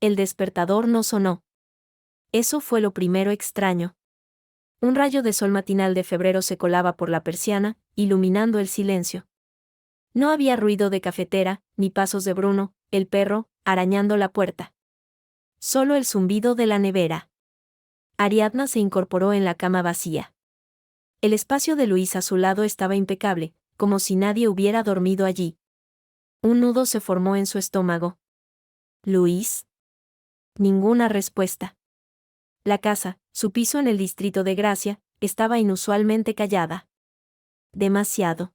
El despertador no sonó. Eso fue lo primero extraño. Un rayo de sol matinal de febrero se colaba por la persiana, iluminando el silencio. No había ruido de cafetera, ni pasos de Bruno, el perro, arañando la puerta. Solo el zumbido de la nevera. Ariadna se incorporó en la cama vacía. El espacio de Luis a su lado estaba impecable, como si nadie hubiera dormido allí. Un nudo se formó en su estómago. ¿Luis? Ninguna respuesta. La casa, su piso en el distrito de Gracia, estaba inusualmente callada. Demasiado.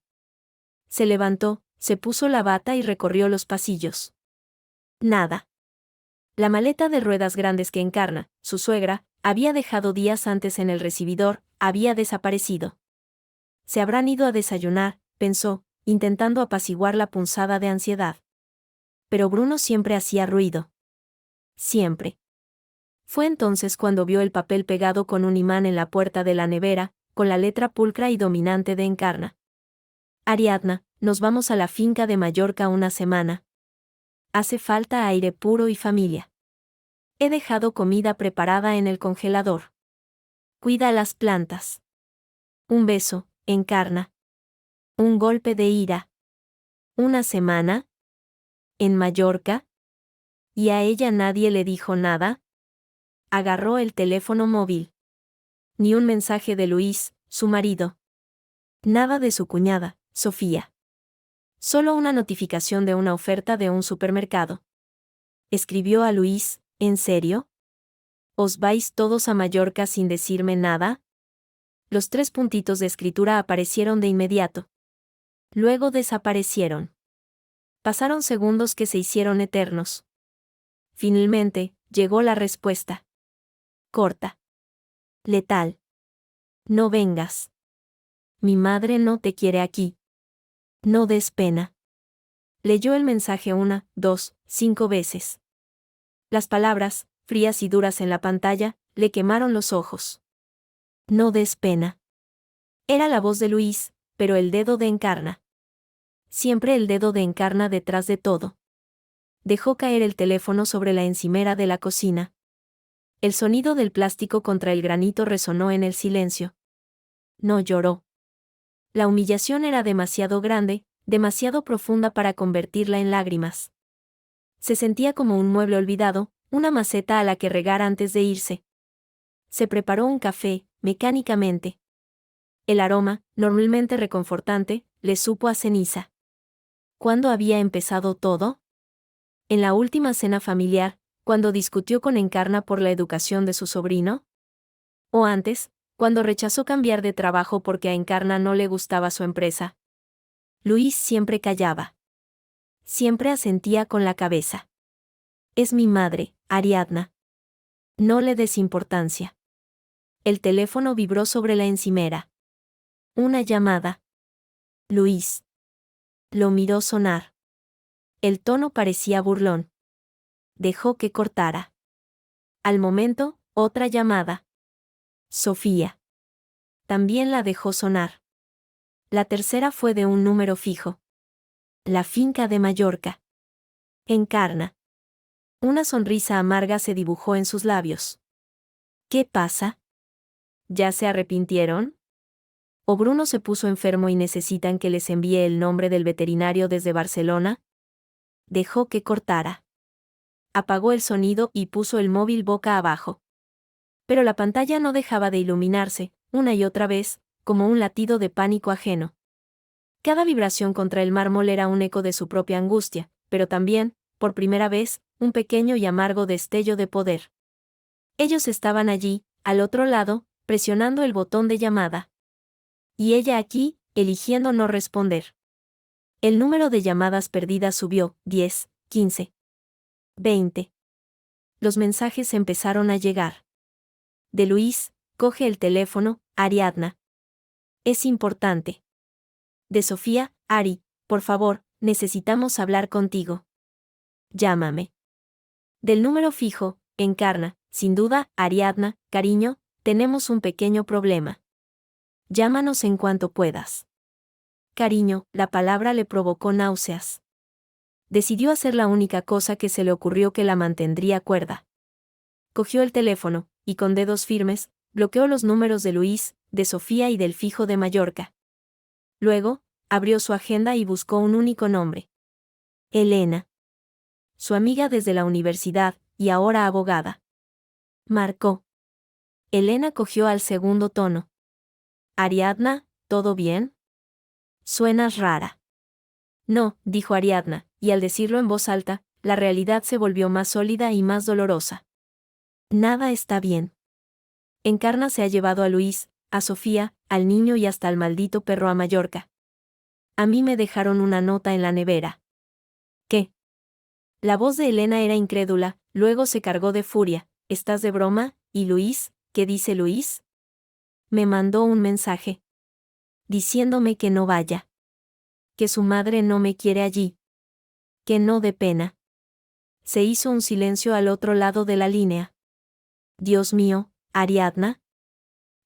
Se levantó, se puso la bata y recorrió los pasillos. Nada. La maleta de ruedas grandes que Encarna, su suegra, había dejado días antes en el recibidor, había desaparecido. Se habrán ido a desayunar, pensó, intentando apaciguar la punzada de ansiedad. Pero Bruno siempre hacía ruido. Siempre. Fue entonces cuando vio el papel pegado con un imán en la puerta de la nevera, con la letra pulcra y dominante de Encarna. Ariadna, nos vamos a la finca de Mallorca una semana. Hace falta aire puro y familia. He dejado comida preparada en el congelador. Cuida las plantas. Un beso, Encarna. Un golpe de ira. ¿Una semana? ¿En Mallorca? ¿Y a ella nadie le dijo nada? Agarró el teléfono móvil. Ni un mensaje de Luis, su marido. Nada de su cuñada, Sofía. Solo una notificación de una oferta de un supermercado. Escribió a Luis, ¿en serio? ¿Os vais todos a Mallorca sin decirme nada? Los 3 puntitos de escritura aparecieron de inmediato. Luego desaparecieron. Pasaron segundos que se hicieron eternos. Finalmente, llegó la respuesta. Corta. Letal. No vengas. Mi madre no te quiere aquí. No des pena. Leyó el mensaje 1, 2, 5 veces. Las palabras, frías y duras en la pantalla, le quemaron los ojos. No des pena. Era la voz de Luis, pero el dedo de Encarna. Siempre el dedo de Encarna detrás de todo. Dejó caer el teléfono sobre la encimera de la cocina. El sonido del plástico contra el granito resonó en el silencio. No lloró. La humillación era demasiado grande, demasiado profunda para convertirla en lágrimas. Se sentía como un mueble olvidado, una maceta a la que regar antes de irse. Se preparó un café, mecánicamente. El aroma, normalmente reconfortante, le supo a ceniza. ¿Cuándo había empezado todo? ¿En la última cena familiar, cuando discutió con Encarna por la educación de su sobrino? ¿O antes, cuando rechazó cambiar de trabajo porque a Encarna no le gustaba su empresa? Luis siempre callaba. Siempre asentía con la cabeza. Es mi madre, Ariadna. No le des importancia. El teléfono vibró sobre la encimera. Una llamada. Luis. Lo miró sonar. El tono parecía burlón. Dejó que cortara. Al momento, otra llamada. Sofía. También la dejó sonar. La tercera fue de un número fijo. La finca de Mallorca. Encarna. Una sonrisa amarga se dibujó en sus labios. ¿Qué pasa? ¿Ya se arrepintieron? ¿O Bruno se puso enfermo y necesitan que les envíe el nombre del veterinario desde Barcelona? Dejó que cortara. Apagó el sonido y puso el móvil boca abajo. Pero la pantalla no dejaba de iluminarse, una y otra vez, como un latido de pánico ajeno. Cada vibración contra el mármol era un eco de su propia angustia, pero también, por primera vez, un pequeño y amargo destello de poder. Ellos estaban allí, al otro lado, presionando el botón de llamada. Y ella aquí, eligiendo no responder. El número de llamadas perdidas subió, 10, 15, 20. Los mensajes empezaron a llegar. De Luis, coge el teléfono, Ariadna. Es importante. De Sofía, Ari, por favor, necesitamos hablar contigo. Llámame. Del número fijo, Encarna, sin duda, Ariadna, cariño, tenemos un pequeño problema. Llámanos en cuanto puedas. Cariño, la palabra le provocó náuseas. Decidió hacer la única cosa que se le ocurrió que la mantendría cuerda. Cogió el teléfono, y con dedos firmes, bloqueó los números de Luis, de Sofía y del fijo de Mallorca. Luego, abrió su agenda y buscó un único nombre. Elena. Su amiga desde la universidad, y ahora abogada. Marcó. Elena cogió al segundo tono. Ariadna, ¿todo bien? Suenas rara. No, dijo Ariadna, y al decirlo en voz alta, la realidad se volvió más sólida y más dolorosa. Nada está bien. Encarna se ha llevado a Luis, a Sofía, al niño y hasta al maldito perro a Mallorca. A mí me dejaron una nota en la nevera. ¿Qué? La voz de Elena era incrédula, luego se cargó de furia. ¿Estás de broma? ¿Y Luis? ¿Qué dice Luis? Me mandó un mensaje. Diciéndome que no vaya. Que su madre no me quiere allí. Que no dé pena. Se hizo un silencio al otro lado de la línea. Dios mío, Ariadna.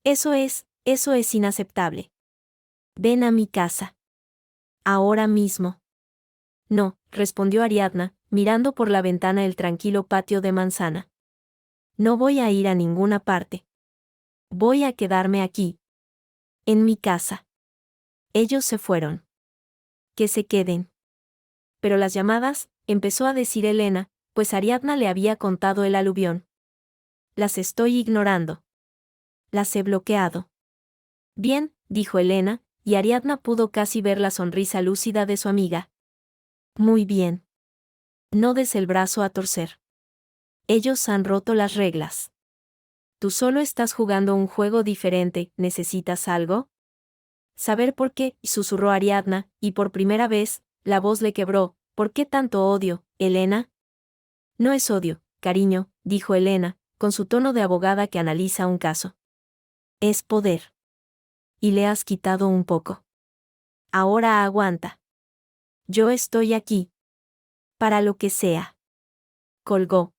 Eso es inaceptable. Ven a mi casa. Ahora mismo. No, respondió Ariadna, mirando por la ventana el tranquilo patio de manzana. No voy a ir a ninguna parte. Voy a quedarme aquí. En mi casa. Ellos se fueron. Que se queden. Pero las llamadas, empezó a decir Elena, pues Ariadna le había contado el aluvión. Las estoy ignorando. Las he bloqueado. Bien, dijo Elena, y Ariadna pudo casi ver la sonrisa lúcida de su amiga. Muy bien. No des el brazo a torcer. Ellos han roto las reglas. Tú solo estás jugando un juego diferente, ¿necesitas algo? Saber por qué, susurró Ariadna, y por primera vez, la voz le quebró. ¿Por qué tanto odio, Elena? No es odio, cariño, dijo Elena, con su tono de abogada que analiza un caso. Es poder. Y le has quitado un poco. Ahora aguanta. Yo estoy aquí. Para lo que sea. Colgó.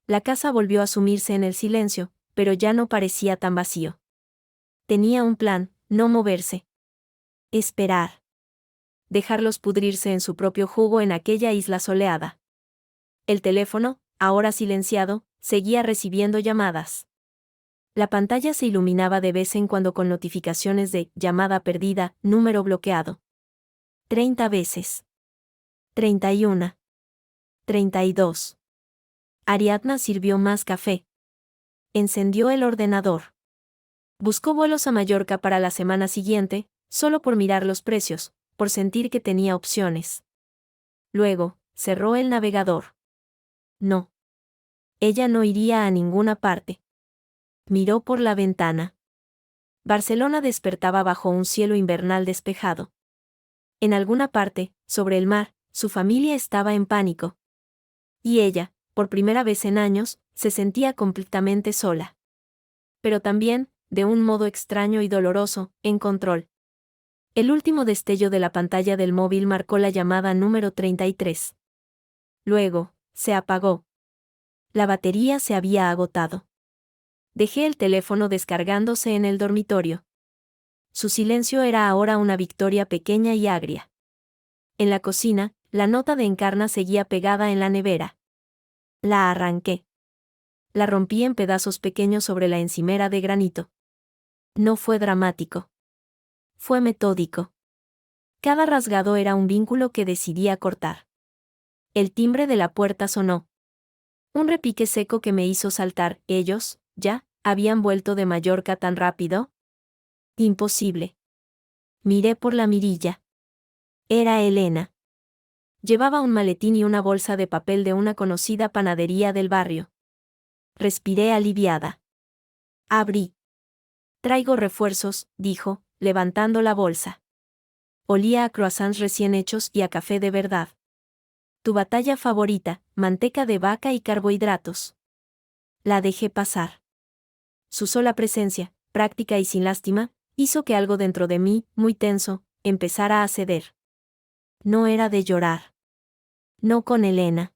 La casa volvió a sumirse en el silencio, pero ya no parecía tan vacío. Tenía un plan, no moverse. Esperar. Dejarlos pudrirse en su propio jugo en aquella isla soleada. El teléfono, ahora silenciado, seguía recibiendo llamadas. La pantalla se iluminaba de vez en cuando con notificaciones de llamada perdida, número bloqueado. 30 veces. 31. 32. Ariadna sirvió más café. Encendió el ordenador. Buscó vuelos a Mallorca para la semana siguiente, solo por mirar los precios, por sentir que tenía opciones. Luego, cerró el navegador. No. Ella no iría a ninguna parte. Miró por la ventana. Barcelona despertaba bajo un cielo invernal despejado. En alguna parte, sobre el mar, su familia estaba en pánico. Y ella, por primera vez en años, se sentía completamente sola. Pero también, de un modo extraño y doloroso, en control. El último destello de la pantalla del móvil marcó la llamada número 33. Luego, se apagó. La batería se había agotado. Dejé el teléfono descargándose en el dormitorio. Su silencio era ahora una victoria pequeña y agria. En la cocina, la nota de Encarna seguía pegada en la nevera. La arranqué. La rompí en pedazos pequeños sobre la encimera de granito. No fue dramático. Fue metódico. Cada rasgado era un vínculo que decidía cortar. El timbre de la puerta sonó. Un repique seco que me hizo saltar. ¿Ellos, ya, habían vuelto de Mallorca tan rápido? Imposible. Miré por la mirilla. Era Elena. Llevaba un maletín y una bolsa de papel de una conocida panadería del barrio. Respiré aliviada. Abrí. Traigo refuerzos, dijo, levantando la bolsa. Olía a croissants recién hechos y a café de verdad. Tu batalla favorita, manteca de vaca y carbohidratos. La dejé pasar. Su sola presencia, práctica y sin lástima, hizo que algo dentro de mí, muy tenso, empezara a ceder. No era de llorar. No con Elena.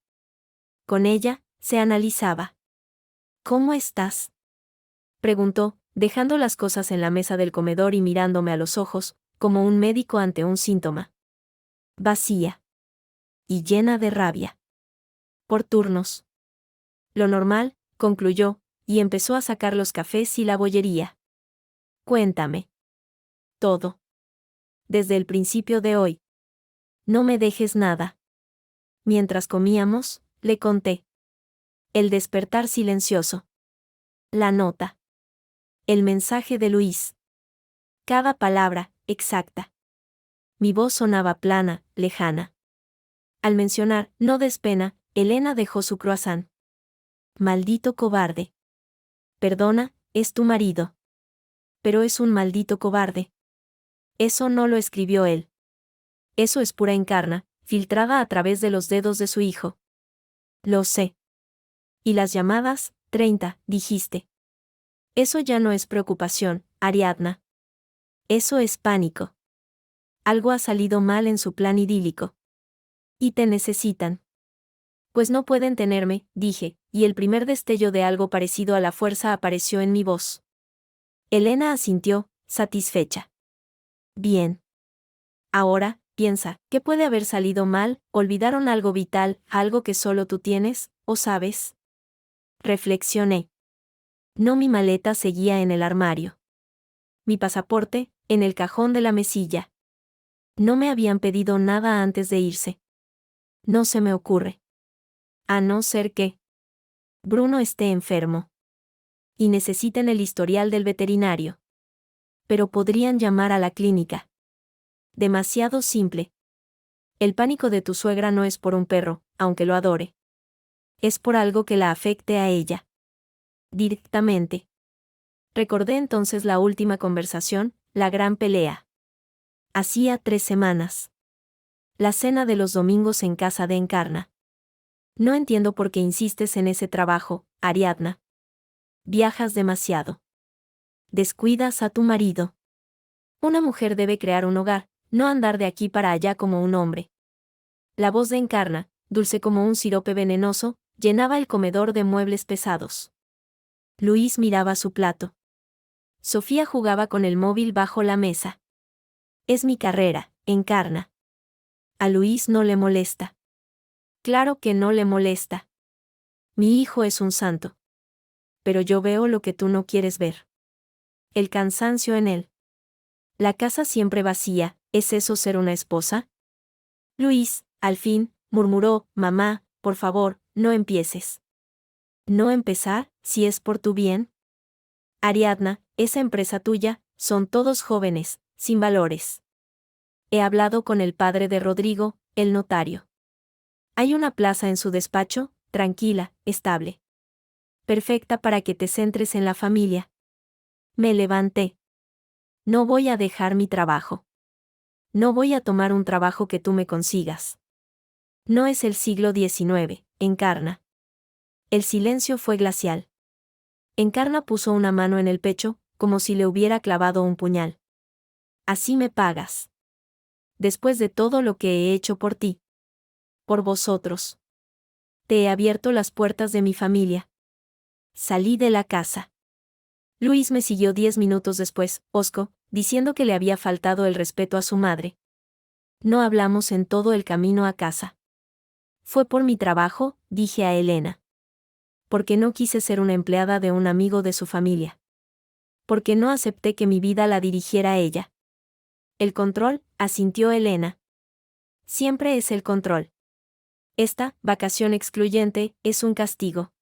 Con ella, se analizaba. ¿Cómo estás? Preguntó, dejando las cosas en la mesa del comedor y mirándome a los ojos, como un médico ante un síntoma. Vacía. y llena de rabia. Por turnos. Lo normal, concluyó, y empezó a sacar los cafés y la bollería. Cuéntame. Todo. Desde el principio de hoy. No me dejes nada. Mientras comíamos, le conté. El despertar silencioso. La nota. El mensaje de Luis. Cada palabra, exacta. Mi voz sonaba plana, lejana. Al mencionar, no des pena, Elena dejó su croissant. Maldito cobarde. Perdona, es tu marido. Pero es un maldito cobarde. Eso no lo escribió él. Eso es pura encarna, filtrada a través de los dedos de su hijo. Lo sé. ¿Y las llamadas? 30, dijiste. Eso ya no es preocupación, Ariadna. Eso es pánico. Algo ha salido mal en su plan idílico. Y te necesitan. Pues no pueden tenerme, dije, y el primer destello de algo parecido a la fuerza apareció en mi voz. Elena asintió, satisfecha. Bien. Ahora, piensa, ¿qué puede haber salido mal? ¿Olvidaron algo vital, algo que solo tú tienes, o sabes? Reflexioné. No, mi maleta seguía en el armario. Mi pasaporte, en el cajón de la mesilla. No me habían pedido nada antes de irse. No se me ocurre. A no ser que Bruno esté enfermo. Y necesiten el historial del veterinario. Pero podrían llamar a la clínica. Demasiado simple. El pánico de tu suegra no es por un perro, aunque lo adore. Es por algo que la afecte a ella. Directamente. Recordé entonces la última conversación, la gran pelea. Hacía 3 semanas. La cena de los domingos en casa de Encarna. No entiendo por qué insistes en ese trabajo, Ariadna. Viajas demasiado. Descuidas a tu marido. Una mujer debe crear un hogar, no andar de aquí para allá como un hombre. La voz de Encarna, dulce como un sirope venenoso, llenaba el comedor de muebles pesados. Luis miraba su plato. Sofía jugaba con el móvil bajo la mesa. Es mi carrera, Encarna. A Luis no le molesta. Claro que no le molesta. Mi hijo es un santo. Pero yo veo lo que tú no quieres ver. El cansancio en él. La casa siempre vacía, ¿es eso ser una esposa? Luis, al fin, murmuró, mamá, por favor, no empieces. ¿No empezar, si es por tu bien? Ariadna, esa empresa tuya, son todos jóvenes, sin valores. He hablado con el padre de Rodrigo, el notario. Hay una plaza en su despacho, tranquila, estable. Perfecta para que te centres en la familia. Me levanté. No voy a dejar mi trabajo. No voy a tomar un trabajo que tú me consigas. No es el siglo XIX, Encarna. El silencio fue glacial. Encarna puso una mano en el pecho, como si le hubiera clavado un puñal. Así me pagas. Después de todo lo que he hecho por ti. Por vosotros. Te he abierto las puertas de mi familia. Salí de la casa. Luis me siguió 10 minutos después, hosco, diciendo que le había faltado el respeto a su madre. No hablamos en todo el camino a casa. Fue por mi trabajo, dije a Elena. Porque no quise ser una empleada de un amigo de su familia. Porque no acepté que mi vida la dirigiera ella. El control, asintió Elena. Siempre es el control. Esta vacación excluyente es un castigo.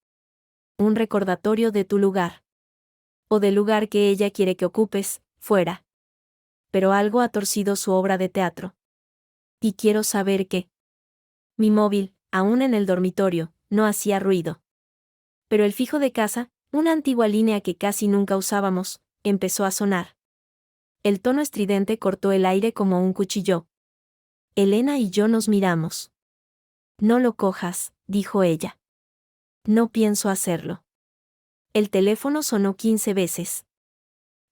Un recordatorio de tu lugar. O del lugar que ella quiere que ocupes, fuera. Pero algo ha torcido su obra de teatro. Y quiero saber qué. Mi móvil, aún en el dormitorio, no hacía ruido. Pero el fijo de casa, una antigua línea que casi nunca usábamos, empezó a sonar. El tono estridente cortó el aire como un cuchillo. Elena y yo nos miramos. No lo cojas, dijo ella. No pienso hacerlo. El teléfono sonó 15 veces.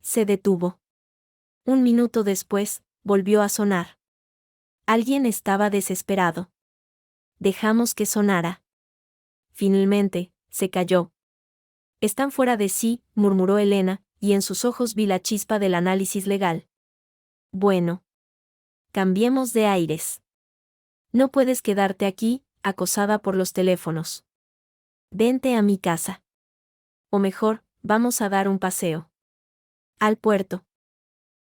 Se detuvo. 1 minuto después, volvió a sonar. Alguien estaba desesperado. Dejamos que sonara. Finalmente, se calló. Están fuera de sí, murmuró Elena, y en sus ojos vi la chispa del análisis legal. Bueno. Cambiemos de aires. No puedes quedarte aquí, acosada por los teléfonos. Vente a mi casa. O mejor, vamos a dar un paseo. Al puerto.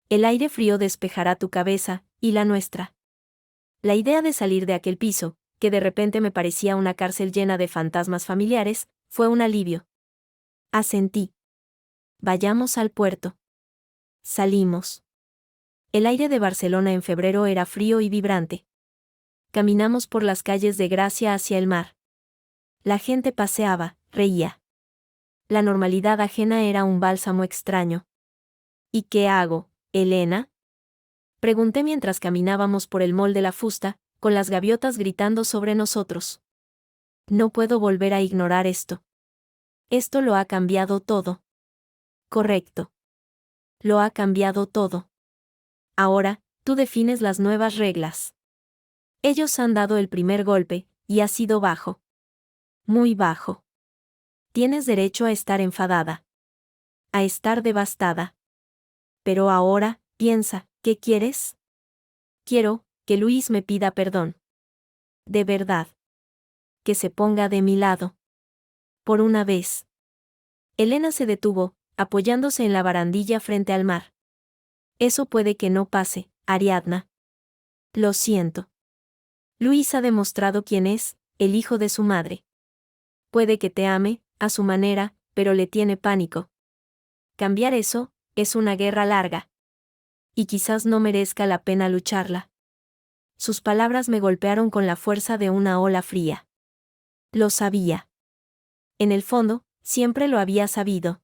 El aire frío despejará tu cabeza, y la nuestra. La idea de salir de aquel piso, que de repente me parecía una cárcel llena de fantasmas familiares, fue un alivio. Asentí. Vayamos al puerto. Salimos. El aire de Barcelona en febrero era frío y vibrante. Caminamos por las calles de Gracia hacia el mar. La gente paseaba, reía. La normalidad ajena era un bálsamo extraño. ¿Y qué hago, Elena? Pregunté mientras caminábamos por el mall de la Fusta, con las gaviotas gritando sobre nosotros. No puedo volver a ignorar esto. Esto lo ha cambiado todo. Correcto. Lo ha cambiado todo. Ahora, tú defines las nuevas reglas. Ellos han dado el primer golpe, y ha sido bajo. Muy bajo. Tienes derecho a estar enfadada. A estar devastada. Pero ahora, piensa, ¿qué quieres? Quiero que Luis me pida perdón. De verdad. Que se ponga de mi lado. Por una vez. Elena se detuvo, apoyándose en la barandilla frente al mar. Eso puede que no pase, Ariadna. Lo siento. Luis ha demostrado quién es, el hijo de su madre. Puede que te ame, a su manera, pero le tiene pánico. Cambiar eso, es una guerra larga. Y quizás no merezca la pena lucharla. Sus palabras me golpearon con la fuerza de una ola fría. Lo sabía. En el fondo, siempre lo había sabido.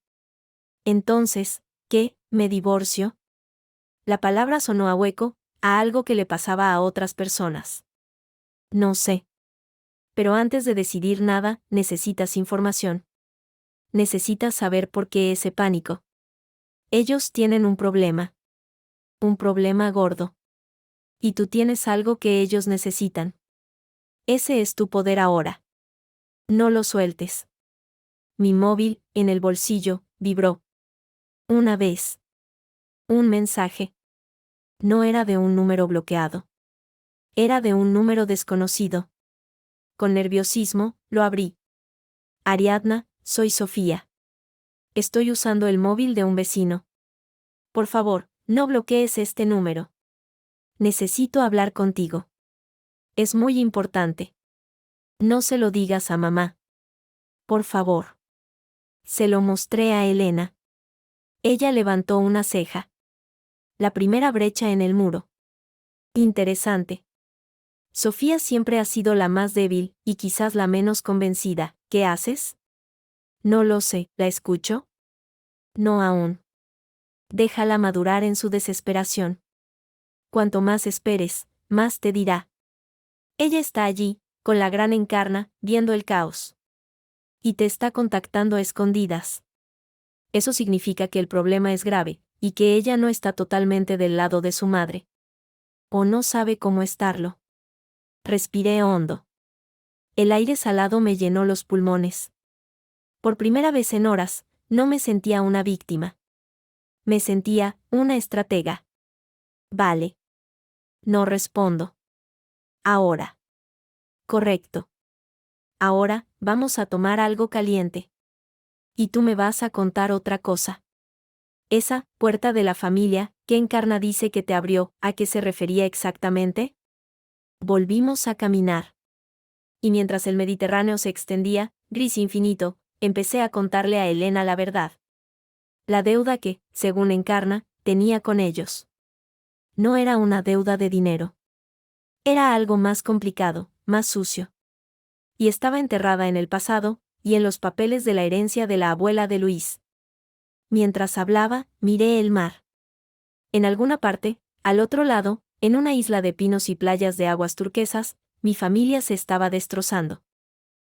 Entonces, ¿qué? ¿Me divorcio? La palabra sonó a hueco, a algo que le pasaba a otras personas. No sé. Pero antes de decidir nada, necesitas información. Necesitas saber por qué ese pánico. Ellos tienen un problema. Un problema gordo. Y tú tienes algo que ellos necesitan. Ese es tu poder ahora. No lo sueltes. Mi móvil, en el bolsillo, vibró. Una vez. Un mensaje. No era de un número bloqueado. Era de un número desconocido. Con nerviosismo, lo abrí. Ariadna, soy Sofía. Estoy usando el móvil de un vecino. Por favor, no bloquees este número. Necesito hablar contigo. Es muy importante. No se lo digas a mamá. Por favor. Se lo mostré a Elena. Ella levantó una ceja. La primera brecha en el muro. Interesante. Sofía siempre ha sido la más débil, y quizás la menos convencida. ¿Qué haces? No lo sé, ¿la escucho? No aún. Déjala madurar en su desesperación. Cuanto más esperes, más te dirá. Ella está allí, con la gran Encarna, viendo el caos. Y te está contactando a escondidas. Eso significa que el problema es grave, y que ella no está totalmente del lado de su madre. O no sabe cómo estarlo. Respiré hondo. El aire salado me llenó los pulmones. Por primera vez en horas, no me sentía una víctima. Me sentía una estratega. Vale. No respondo. Ahora. Correcto. Ahora, vamos a tomar algo caliente. Y tú me vas a contar otra cosa. Esa puerta de la familia, ¿qué Encarna dice que te abrió? ¿A qué se refería exactamente? Volvimos a caminar. Y mientras el Mediterráneo se extendía, gris infinito, empecé a contarle a Elena la verdad. La deuda que, según Encarna, tenía con ellos. No era una deuda de dinero. Era algo más complicado, más sucio. Y estaba enterrada en el pasado, y en los papeles de la herencia de la abuela de Luis. Mientras hablaba, miré el mar. En alguna parte, al otro lado, en una isla de pinos y playas de aguas turquesas, mi familia se estaba destrozando.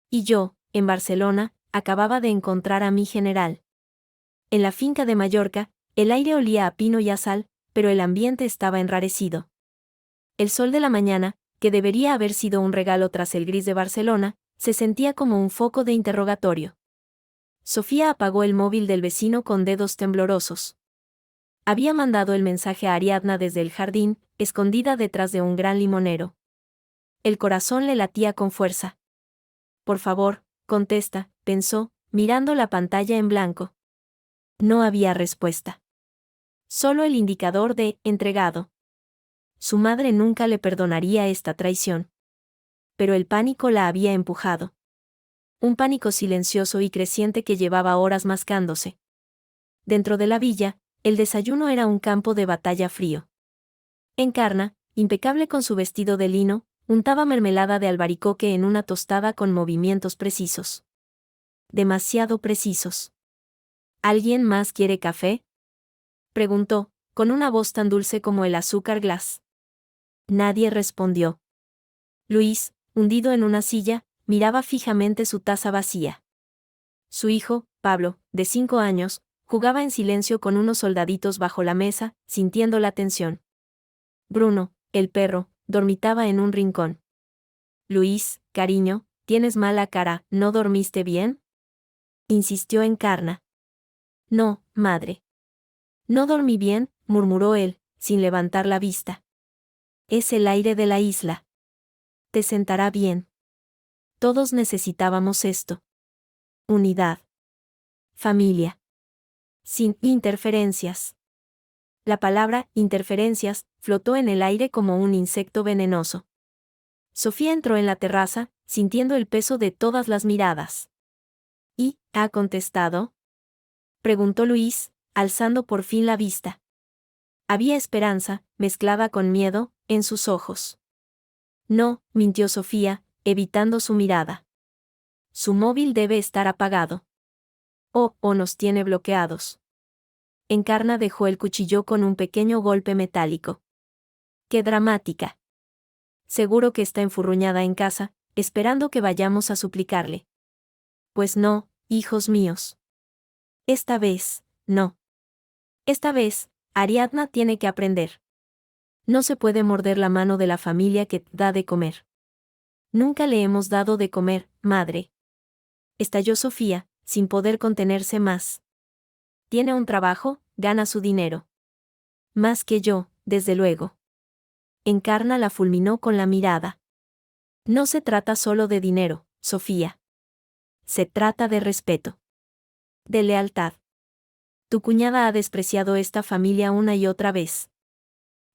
Y yo, en Barcelona, acababa de encontrar a mi general. En la finca de Mallorca, el aire olía a pino y a sal, pero el ambiente estaba enrarecido. El sol de la mañana, que debería haber sido un regalo tras el gris de Barcelona, se sentía como un foco de interrogatorio. Sofía apagó el móvil del vecino con dedos temblorosos. Había mandado el mensaje a Ariadna desde el jardín, escondida detrás de un gran limonero. El corazón le latía con fuerza. Por favor, contesta, pensó, mirando la pantalla en blanco. No había respuesta. Solo el indicador de entregado. Su madre nunca le perdonaría esta traición. Pero el pánico la había empujado. Un pánico silencioso y creciente que llevaba horas mascándose. Dentro de la villa, el desayuno era un campo de batalla frío. Encarna, impecable con su vestido de lino, untaba mermelada de albaricoque en una tostada con movimientos precisos. Demasiado precisos. ¿Alguien más quiere café?, preguntó, con una voz tan dulce como el azúcar glass. Nadie respondió. Luis, hundido en una silla, miraba fijamente su taza vacía. Su hijo, Pablo, de 5 años, jugaba en silencio con unos soldaditos bajo la mesa, sintiendo la tensión. Bruno, el perro, dormitaba en un rincón. Luis, cariño, tienes mala cara, ¿no dormiste bien?, insistió Encarna. No, madre. No dormí bien, murmuró él, sin levantar la vista. Es el aire de la isla. Te sentará bien. Todos necesitábamos esto. Unidad. Familia. Sin interferencias. La palabra interferencias flotó en el aire como un insecto venenoso. Sofía entró en la terraza, sintiendo el peso de todas las miradas. ¿Y ha contestado?, preguntó Luis, alzando por fin la vista. Había esperanza, mezclada con miedo, en sus ojos. No, mintió Sofía, evitando su mirada. Su móvil debe estar apagado. O nos tiene bloqueados. Encarna dejó el cuchillo con un pequeño golpe metálico. ¡Qué dramática! Seguro que está enfurruñada en casa, esperando que vayamos a suplicarle. Pues no, hijos míos. Esta vez, no. Esta vez, Ariadna tiene que aprender. No se puede morder la mano de la familia que da de comer. Nunca le hemos dado de comer, madre. Estalló Sofía, sin poder contenerse más. Tiene un trabajo, gana su dinero. Más que yo, desde luego. Encarna la fulminó con la mirada. No se trata solo de dinero, Sofía. Se trata de respeto. De lealtad. Tu cuñada ha despreciado esta familia una y otra vez.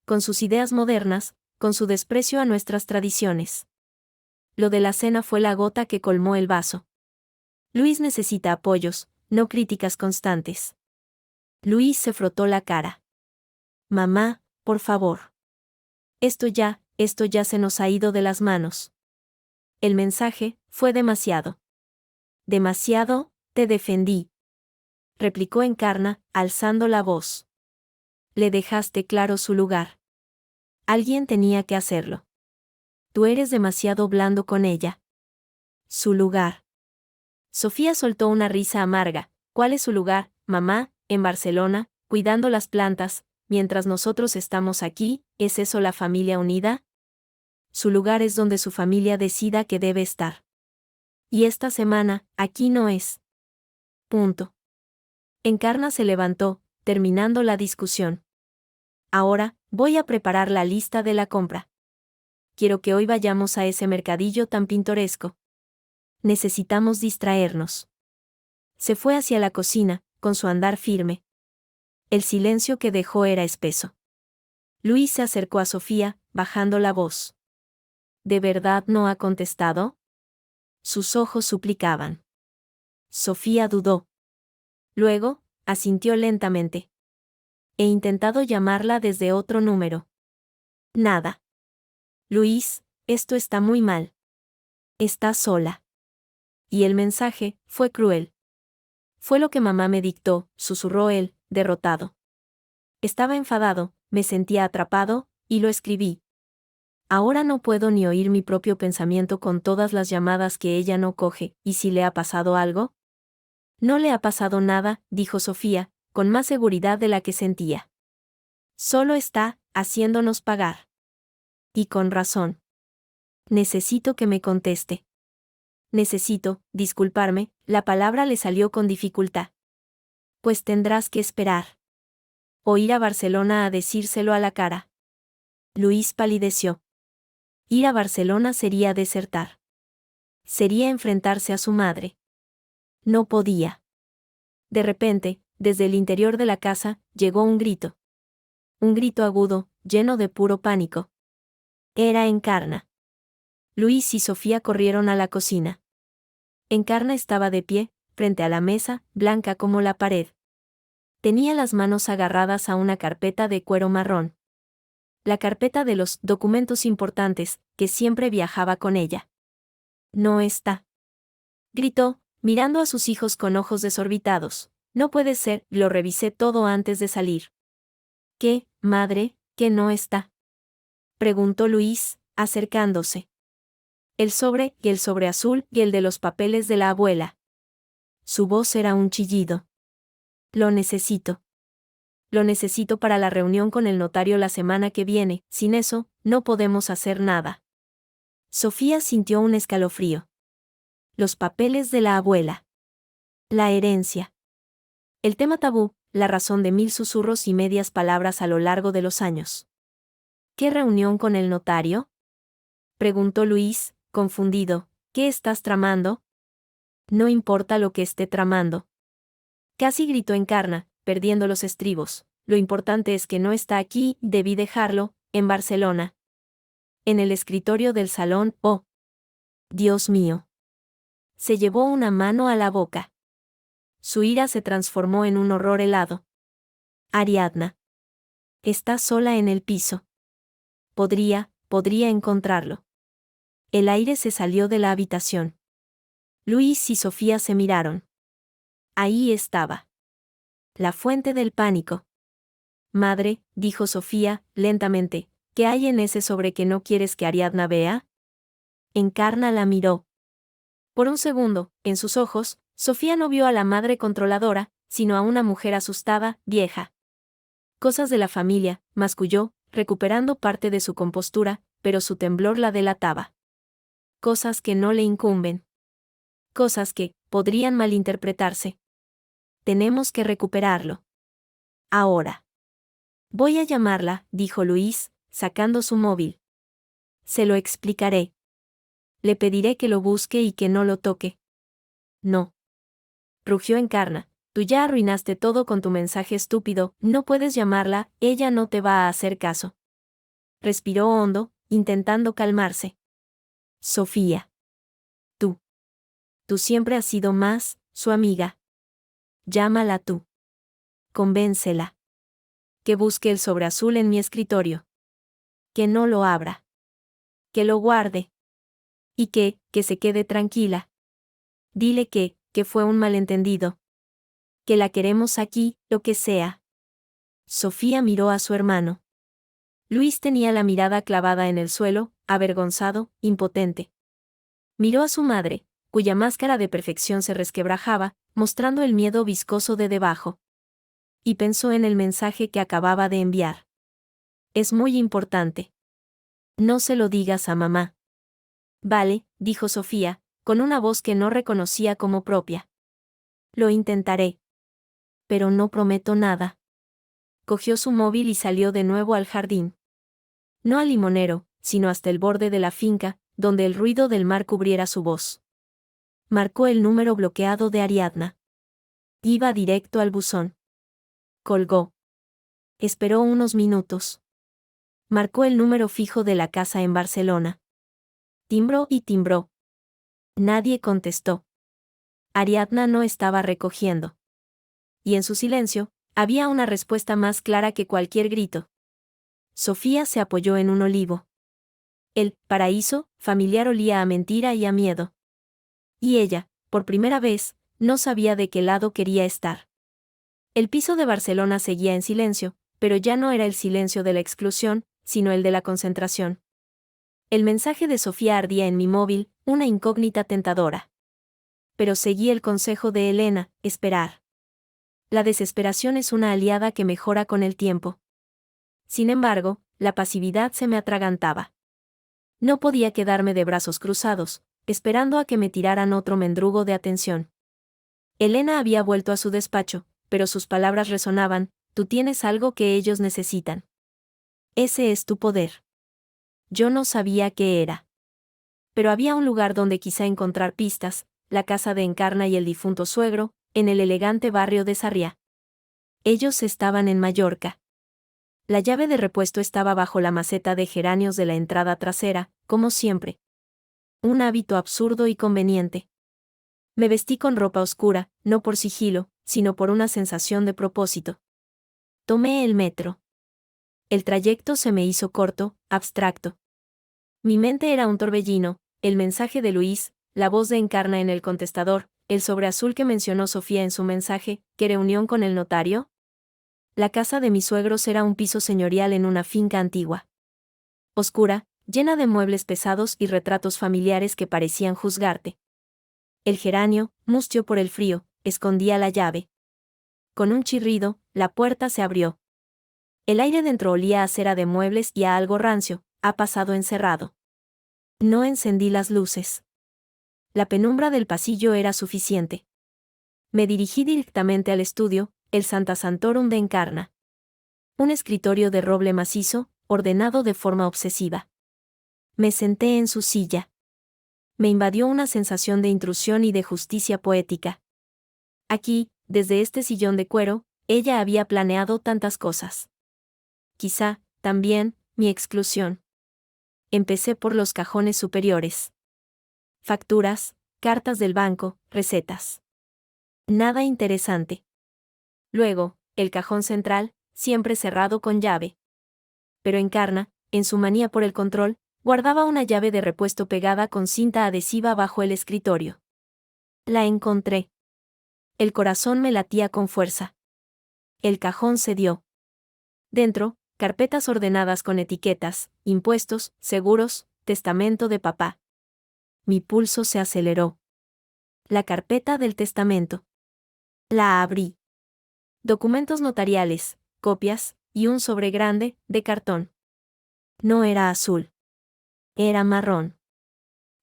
Con sus ideas modernas, con su desprecio a nuestras tradiciones. Lo de la cena fue la gota que colmó el vaso. Luis necesita apoyos, no críticas constantes. Luis se frotó la cara. Mamá, por favor. Esto ya se nos ha ido de las manos. El mensaje fue demasiado. Demasiado, te defendí, replicó Encarna, alzando la voz. Le dejaste claro su lugar. Alguien tenía que hacerlo. Tú eres demasiado blando con ella. Su lugar. Sofía soltó una risa amarga. ¿Cuál es su lugar, mamá? En Barcelona, cuidando las plantas, mientras nosotros estamos aquí. ¿Es eso la familia unida? Su lugar es donde su familia decida que debe estar. Y esta semana, aquí no es. Punto. Encarna se levantó, terminando la discusión. Ahora, voy a preparar la lista de la compra. Quiero que hoy vayamos a ese mercadillo tan pintoresco. Necesitamos distraernos. Se fue hacia la cocina, con su andar firme. El silencio que dejó era espeso. Luis se acercó a Sofía, bajando la voz. ¿De verdad no ha contestado?, sus ojos suplicaban. Sofía dudó. Luego, asintió lentamente. He intentado llamarla desde otro número. Nada. Luis, esto está muy mal. Está sola. Y el mensaje fue cruel. Fue lo que mamá me dictó, susurró él, derrotado. Estaba enfadado, me sentía atrapado, y lo escribí. Ahora no puedo ni oír mi propio pensamiento con todas las llamadas que ella no coge. ¿Y si le ha pasado algo? No le ha pasado nada, dijo Sofía, con más seguridad de la que sentía. Solo está haciéndonos pagar. Y con razón. Necesito que me conteste. Necesito disculparme, la palabra le salió con dificultad. Pues tendrás que esperar. O ir a Barcelona a decírselo a la cara. Luis palideció. Ir a Barcelona sería desertar. Sería enfrentarse a su madre. No podía. De repente, desde el interior de la casa, llegó un grito. Un grito agudo, lleno de puro pánico. Era Encarna. Luis y Sofía corrieron a la cocina. Encarna estaba de pie, frente a la mesa, blanca como la pared. Tenía las manos agarradas a una carpeta de cuero marrón. La carpeta de los documentos importantes, que siempre viajaba con ella. No está. Gritó, mirando a sus hijos con ojos desorbitados. No puede ser, lo revisé todo antes de salir. ¿Qué, madre, que no está? Preguntó Luis, acercándose. El sobre azul y el de los papeles de la abuela. Su voz era un chillido. Lo necesito. Lo necesito para la reunión con el notario la semana que viene, sin eso, no podemos hacer nada. Sofía sintió un escalofrío. Los papeles de la abuela. La herencia. El tema tabú, la razón de 1000 susurros y medias palabras a lo largo de los años. ¿Qué reunión con el notario? Preguntó Luis, confundido. ¿Qué estás tramando? No importa lo que esté tramando. Casi gritó Encarna, perdiendo los estribos. Lo importante es que no está aquí, debí dejarlo, en Barcelona. En el escritorio del salón, oh. Dios mío. Se llevó una mano a la boca. Su ira se transformó en un horror helado. Ariadna. Está sola en el piso. Podría encontrarlo. El aire se salió de la habitación. Luis y Sofía se miraron. Ahí estaba. La fuente del pánico. Madre, dijo Sofía, lentamente, ¿qué hay en ese sobre que no quieres que Ariadna vea? Encarna la miró. Por un segundo, en sus ojos, Sofía no vio a la madre controladora, sino a una mujer asustada, vieja. Cosas de la familia, masculló, recuperando parte de su compostura, pero su temblor la delataba. Cosas que no le incumben. Cosas que podrían malinterpretarse. Tenemos que recuperarlo. Ahora. Voy a llamarla, dijo Luis, sacando su móvil. Se lo explicaré. Le pediré que lo busque y que no lo toque. No. Rugió Encarna. Tú ya arruinaste todo con tu mensaje estúpido, no puedes llamarla, ella no te va a hacer caso. Respiró hondo, intentando calmarse. Sofía. Tú siempre has sido más, su amiga. Llámala tú. Convéncela. Que busque el sobre azul en mi escritorio. Que no lo abra. Que lo guarde. Y que se quede tranquila. Dile que fue un malentendido. Que la queremos aquí, lo que sea. Sofía miró a su hermano. Luis tenía la mirada clavada en el suelo, avergonzado, impotente. Miró a su madre, cuya máscara de perfección se resquebrajaba, mostrando el miedo viscoso de debajo. Y pensó en el mensaje que acababa de enviar. Es muy importante. No se lo digas a mamá. Vale, dijo Sofía, con una voz que no reconocía como propia. Lo intentaré. Pero no prometo nada. Cogió su móvil y salió de nuevo al jardín. No al limonero, sino hasta el borde de la finca, donde el ruido del mar cubriera su voz. Marcó el número bloqueado de Ariadna. Iba directo al buzón. Colgó. Esperó unos minutos. Marcó el número fijo de la casa en Barcelona. Timbró y timbró. Nadie contestó. Ariadna no estaba recogiendo. Y en su silencio, había una respuesta más clara que cualquier grito. Sofía se apoyó en un olivo. El paraíso familiar olía a mentira y a miedo. Y ella, por primera vez, no sabía de qué lado quería estar. El piso de Barcelona seguía en silencio, pero ya no era el silencio de la exclusión, sino el de la concentración. El mensaje de Sofía ardía en mi móvil, una incógnita tentadora. Pero seguí el consejo de Elena, esperar. La desesperación es una aliada que mejora con el tiempo. Sin embargo, la pasividad se me atragantaba. No podía quedarme de brazos cruzados, esperando a que me tiraran otro mendrugo de atención. Elena había vuelto a su despacho, pero sus palabras resonaban: tú tienes algo que ellos necesitan. Ese es tu poder. Yo no sabía qué era. Pero había un lugar donde quizá encontrar pistas, la casa de Encarna y el difunto suegro, en el elegante barrio de Sarriá. Ellos estaban en Mallorca. La llave de repuesto estaba bajo la maceta de geranios de la entrada trasera, como siempre. Un hábito absurdo y conveniente. Me vestí con ropa oscura, no por sigilo, sino por una sensación de propósito. Tomé el metro. El trayecto se me hizo corto, abstracto. Mi mente era un torbellino, el mensaje de Luis, la voz de Encarna en el contestador, el sobreazul que mencionó Sofía en su mensaje, ¿qué reunión con el notario? La casa de mis suegros era un piso señorial en una finca antigua. Oscura, llena de muebles pesados y retratos familiares que parecían juzgarte. El geranio, mustio por el frío, escondía la llave. Con un chirrido, la puerta se abrió. El aire dentro olía a cera de muebles y a algo rancio, ha pasado encerrado. No encendí las luces. La penumbra del pasillo era suficiente. Me dirigí directamente al estudio, el Santa Santorum de Encarna. Un escritorio de roble macizo, ordenado de forma obsesiva. Me senté en su silla. Me invadió una sensación de intrusión y de justicia poética. Aquí, desde este sillón de cuero, ella había planeado tantas cosas. Quizá, también, mi exclusión. Empecé por los cajones superiores. Facturas, cartas del banco, recetas. Nada interesante. Luego, el cajón central, siempre cerrado con llave. Pero Encarna, en su manía por el control, guardaba una llave de repuesto pegada con cinta adhesiva bajo el escritorio. La encontré. El corazón me latía con fuerza. El cajón cedió. Dentro, carpetas ordenadas con etiquetas, impuestos, seguros, testamento de papá. Mi pulso se aceleró. La carpeta del testamento. La abrí. Documentos notariales, copias, y un sobre grande, de cartón. No era azul. Era marrón.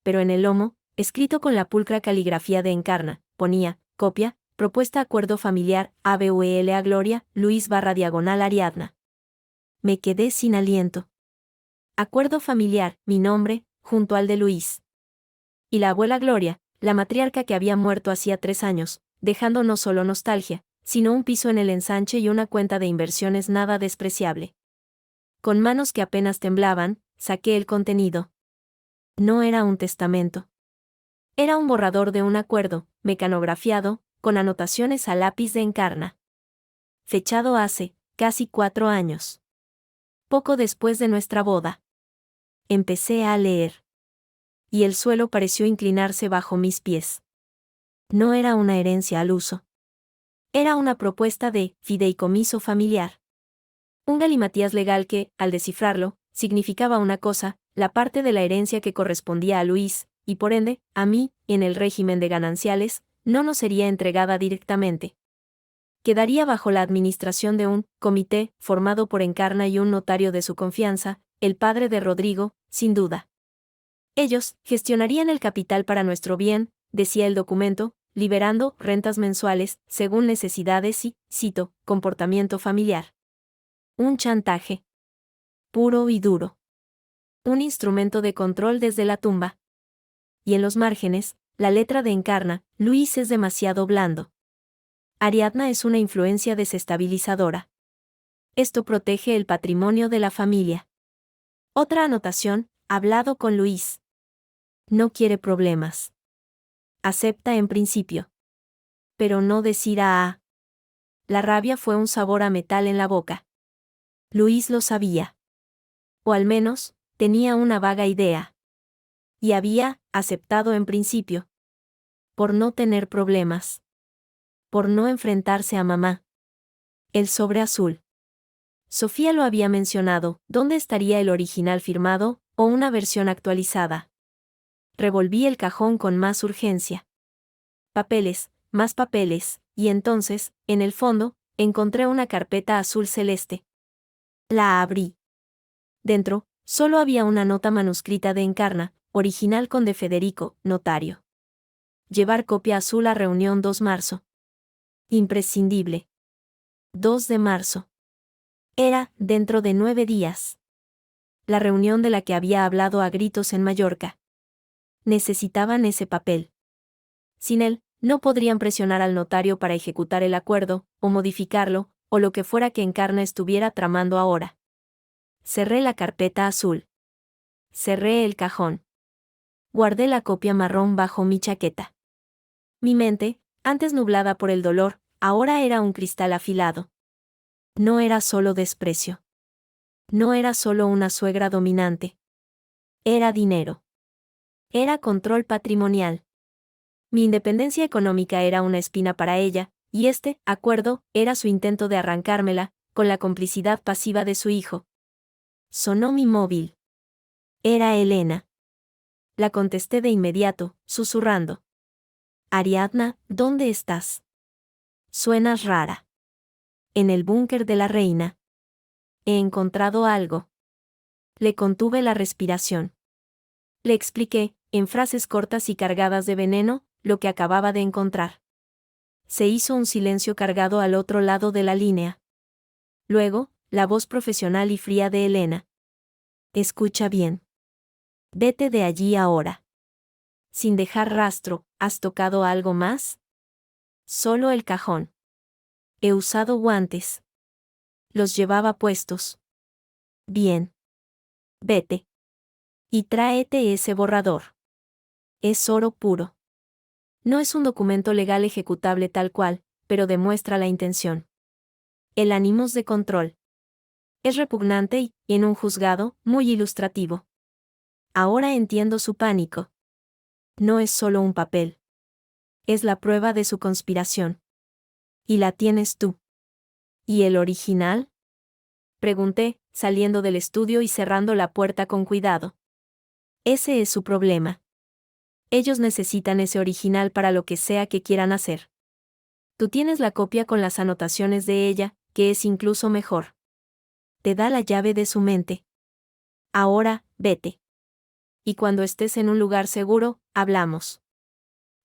Pero en el lomo, escrito con la pulcra caligrafía de Encarna, ponía, copia, propuesta acuerdo familiar, ABUEL a Gloria, Luis /diagonal Ariadna. Me quedé sin aliento. Acuerdo familiar, mi nombre, junto al de Luis. Y la abuela Gloria, la matriarca que había muerto hacía 3 años, dejando no solo nostalgia, sino un piso en el ensanche y una cuenta de inversiones nada despreciable. Con manos que apenas temblaban, saqué el contenido. No era un testamento. Era un borrador de un acuerdo, mecanografiado, con anotaciones a lápiz de Encarna. Fechado hace, casi 4 años. Poco después de nuestra boda. Empecé a leer. Y el suelo pareció inclinarse bajo mis pies. No era una herencia al uso. Era una propuesta de fideicomiso familiar. Un galimatías legal que, al descifrarlo, significaba una cosa, la parte de la herencia que correspondía a Luis, y por ende, a mí, en el régimen de gananciales, no nos sería entregada directamente. Quedaría bajo la administración de un comité, formado por Encarna y un notario de su confianza, el padre de Rodrigo, sin duda. Ellos gestionarían el capital para nuestro bien, decía el documento, liberando rentas mensuales, según necesidades y, cito, comportamiento familiar. Un chantaje. Puro y duro. Un instrumento de control desde la tumba. Y en los márgenes, la letra de Encarna, Luis es demasiado blando. Ariadna es una influencia desestabilizadora. Esto protege el patrimonio de la familia. Otra anotación, hablado con Luis. No quiere problemas. Acepta en principio. Pero no decirá a. La rabia fue un sabor a metal en la boca. Luis lo sabía. O al menos, tenía una vaga idea. Y había aceptado en principio. Por no tener problemas. Por no enfrentarse a mamá. El sobre azul. Sofía lo había mencionado, ¿dónde estaría el original firmado, o una versión actualizada? Revolví el cajón con más urgencia. Papeles, más papeles, y entonces, en el fondo, encontré una carpeta azul celeste. La abrí. Dentro, solo había una nota manuscrita de Encarna, original con de Federico, notario. Llevar copia azul a reunión 2 marzo. Imprescindible. 2 de marzo. Era, dentro de 9 días. la reunión de la que había hablado a gritos en Mallorca. Necesitaban ese papel. Sin él, no podrían presionar al notario para ejecutar el acuerdo, o modificarlo, o lo que fuera que Encarna estuviera tramando ahora. Cerré la carpeta azul. Cerré el cajón. Guardé la copia marrón bajo mi chaqueta. Mi mente, antes nublada por el dolor, ahora era un cristal afilado. No era solo desprecio. No era solo una suegra dominante. Era dinero. Era control patrimonial. Mi independencia económica era una espina para ella, y este acuerdo era su intento de arrancármela, con la complicidad pasiva de su hijo. Sonó mi móvil. Era Elena. La contesté de inmediato, susurrando. Ariadna, ¿dónde estás? Suenas rara. En el búnker de la reina. He encontrado algo. Le contuve la respiración. Le expliqué, en frases cortas y cargadas de veneno, lo que acababa de encontrar. Se hizo un silencio cargado al otro lado de la línea. Luego, la voz profesional y fría de Elena. Escucha bien. Vete de allí ahora. Sin dejar rastro, ¿has tocado algo más? Solo el cajón. He usado guantes. Los llevaba puestos. Bien. Vete. Y tráete ese borrador. Es oro puro. No es un documento legal ejecutable tal cual, pero demuestra la intención. El ánimos de control. Es repugnante y, en un juzgado, muy ilustrativo. Ahora entiendo su pánico. No es solo un papel. Es la prueba de su conspiración. Y la tienes tú. ¿Y el original? Pregunté, saliendo del estudio y cerrando la puerta con cuidado. Ese es su problema. Ellos necesitan ese original para lo que sea que quieran hacer. Tú tienes la copia con las anotaciones de ella, que es incluso mejor. Te da la llave de su mente. Ahora, vete. Y cuando estés en un lugar seguro, hablamos.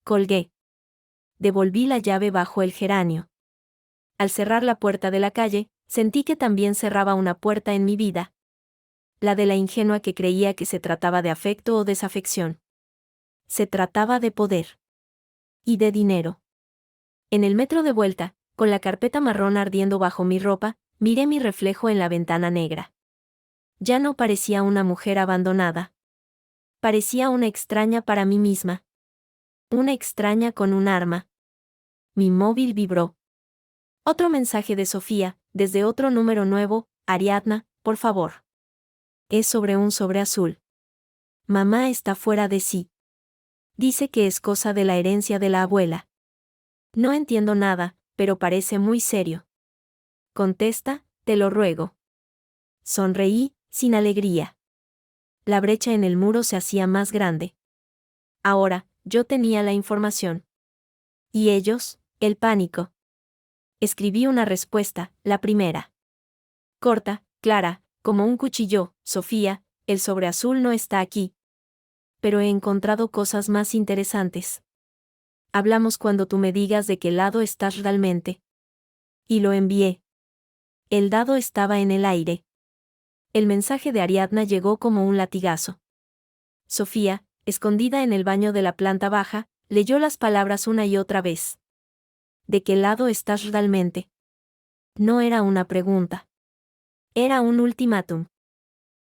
Colgué. Devolví la llave bajo el geranio. Al cerrar la puerta de la calle, sentí que también cerraba una puerta en mi vida. La de la ingenua que creía que se trataba de afecto o desafección. Se trataba de poder. Y de dinero. En el metro de vuelta, con la carpeta marrón ardiendo bajo mi ropa, miré mi reflejo en la ventana negra. Ya no parecía una mujer abandonada. Parecía una extraña para mí misma. Una extraña con un arma. Mi móvil vibró. Otro mensaje de Sofía, desde otro número nuevo. Ariadna, por favor. Es sobre un sobre azul. Mamá está fuera de sí. Dice que es cosa de la herencia de la abuela. No entiendo nada, pero parece muy serio. Contesta, te lo ruego. Sonreí, sin alegría. La brecha en el muro se hacía más grande. Ahora, yo tenía la información. Y ellos, el pánico. Escribí una respuesta, la primera. Corta, clara, como un cuchillo. Sofía, el sobre azul no está aquí. Pero he encontrado cosas más interesantes. Hablamos cuando tú me digas de qué lado estás realmente. Y lo envié. El dado estaba en el aire. El mensaje de Ariadna llegó como un latigazo. Sofía, escondida en el baño de la planta baja, leyó las palabras una y otra vez. ¿De qué lado estás realmente? No era una pregunta. Era un ultimátum.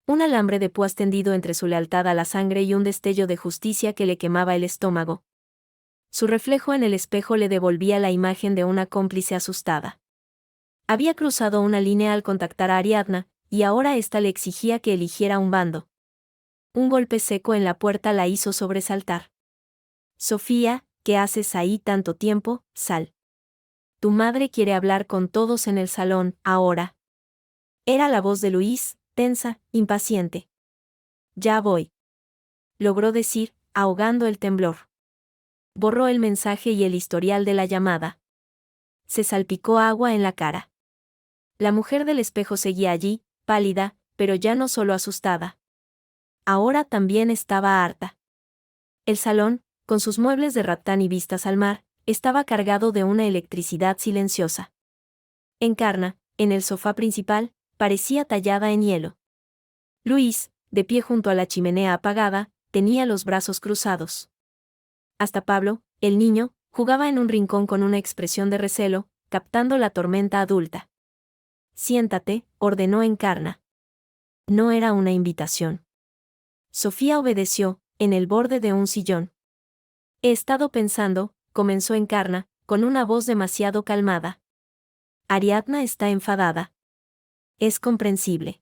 Un alambre de púas tendido entre su lealtad a la sangre y un destello de justicia que le quemaba el estómago. Su reflejo en el espejo le devolvía la imagen de una cómplice asustada. Había cruzado una línea al contactar a Ariadna, y ahora ésta le exigía que eligiera un bando. Un golpe seco en la puerta la hizo sobresaltar. Sofía, ¿qué haces ahí tanto tiempo? Sal. Tu madre quiere hablar con todos en el salón, ahora. Era la voz de Luis, tensa, impaciente. Ya voy. Logró decir, ahogando el temblor. Borró el mensaje y el historial de la llamada. Se salpicó agua en la cara. La mujer del espejo seguía allí, pálida, pero ya no solo asustada. Ahora también estaba harta. El salón, con sus muebles de ratán y vistas al mar, estaba cargado de una electricidad silenciosa. Encarna, en el sofá principal, parecía tallada en hielo. Luis, de pie junto a la chimenea apagada, tenía los brazos cruzados. Hasta Pablo, el niño, jugaba en un rincón con una expresión de recelo, captando la tormenta adulta. Siéntate, ordenó Encarna. No era una invitación. Sofía obedeció, en el borde de un sillón. He estado pensando, comenzó Encarna, con una voz demasiado calmada. Ariadna está enfadada. Es comprensible.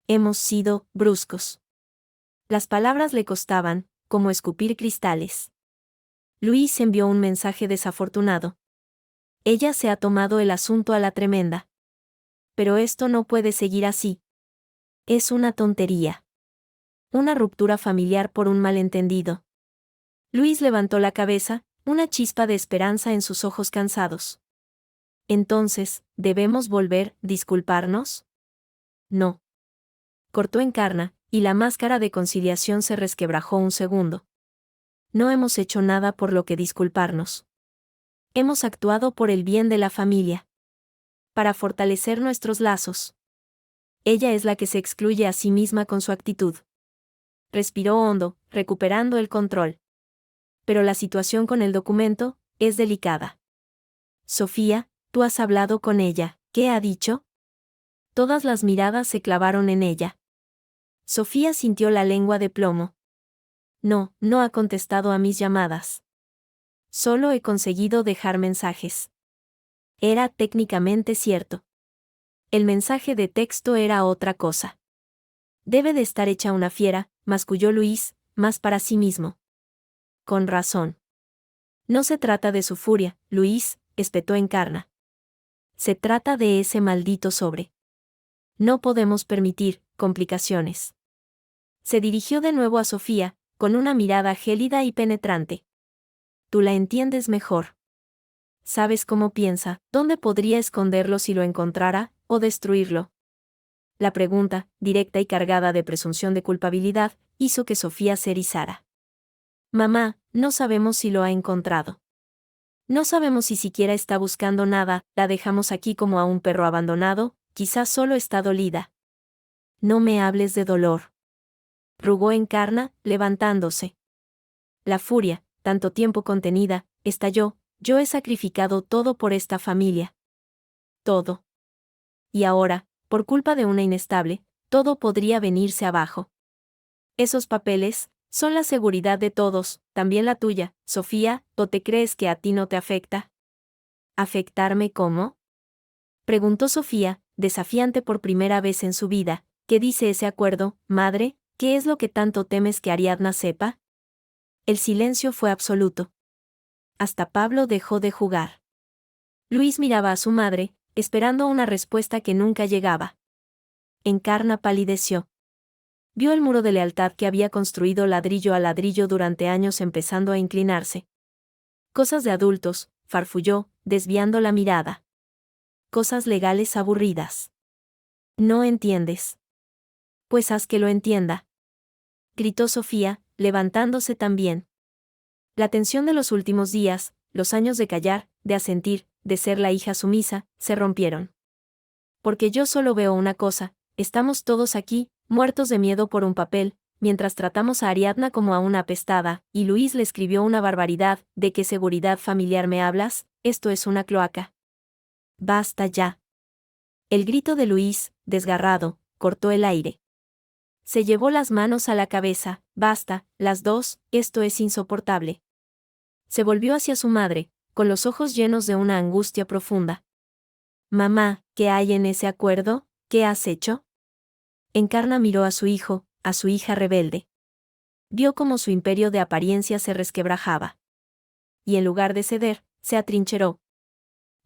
Hemos sido bruscos. Las palabras le costaban, como escupir cristales. Luis envió un mensaje desafortunado. Ella se ha tomado el asunto a la tremenda. Pero esto no puede seguir así. Es una tontería. Una ruptura familiar por un malentendido. Luis levantó la cabeza, una chispa de esperanza en sus ojos cansados. Entonces, ¿debemos volver, disculparnos? No. Cortó Encarna, y la máscara de conciliación se resquebrajó un segundo. No hemos hecho nada por lo que disculparnos. Hemos actuado por el bien de la familia. Para fortalecer nuestros lazos. Ella es la que se excluye a sí misma con su actitud. Respiró hondo, recuperando el control. Pero la situación con el documento es delicada. Sofía, tú has hablado con ella, ¿qué ha dicho? Todas las miradas se clavaron en ella. Sofía sintió la lengua de plomo. No, no ha contestado a mis llamadas. Solo he conseguido dejar mensajes. Era técnicamente cierto. El mensaje de texto era otra cosa. Debe de estar hecha una fiera, masculló Luis, más para sí mismo. Con razón. No se trata de su furia, Luis, espetó Encarna. Se trata de ese maldito sobre. No podemos permitir complicaciones. Se dirigió de nuevo a Sofía, con una mirada gélida y penetrante. Tú la entiendes mejor. Sabes cómo piensa, dónde podría esconderlo si lo encontrara, o destruirlo. La pregunta, directa y cargada de presunción de culpabilidad, hizo que Sofía se erizara. Mamá, no sabemos si lo ha encontrado. No sabemos si siquiera está buscando nada, la dejamos aquí como a un perro abandonado, quizás solo está dolida. No me hables de dolor. Rugó Encarna, levantándose. La furia, tanto tiempo contenida, estalló, yo he sacrificado todo por esta familia. Todo. Y ahora, por culpa de una inestable, todo podría venirse abajo. Esos papeles son la seguridad de todos, también la tuya, Sofía, ¿o te crees que a ti no te afecta? ¿Afectarme cómo? Preguntó Sofía, desafiante por primera vez en su vida. ¿Qué dice ese acuerdo, madre? ¿Qué es lo que tanto temes que Ariadna sepa? El silencio fue absoluto. Hasta Pablo dejó de jugar. Luis miraba a su madre, esperando una respuesta que nunca llegaba. Encarna palideció. Vio el muro de lealtad que había construido ladrillo a ladrillo durante años empezando a inclinarse. Cosas de adultos, farfulló, desviando la mirada. Cosas legales aburridas. No entiendes. Pues haz que lo entienda. Gritó Sofía, levantándose también. La tensión de los últimos días, los años de callar, de asentir, de ser la hija sumisa, se rompieron. Porque yo solo veo una cosa, estamos todos aquí, muertos de miedo por un papel, mientras tratamos a Ariadna como a una apestada, y Luis le escribió una barbaridad. ¿De qué seguridad familiar me hablas? Esto es una cloaca. Basta ya. El grito de Luis, desgarrado, cortó el aire. Se llevó las manos a la cabeza. Basta, las dos, esto es insoportable. Se volvió hacia su madre, con los ojos llenos de una angustia profunda. Mamá, ¿qué hay en ese acuerdo? ¿Qué has hecho? Encarna miró a su hijo, a su hija rebelde. Vio cómo su imperio de apariencia se resquebrajaba. Y en lugar de ceder, se atrincheró.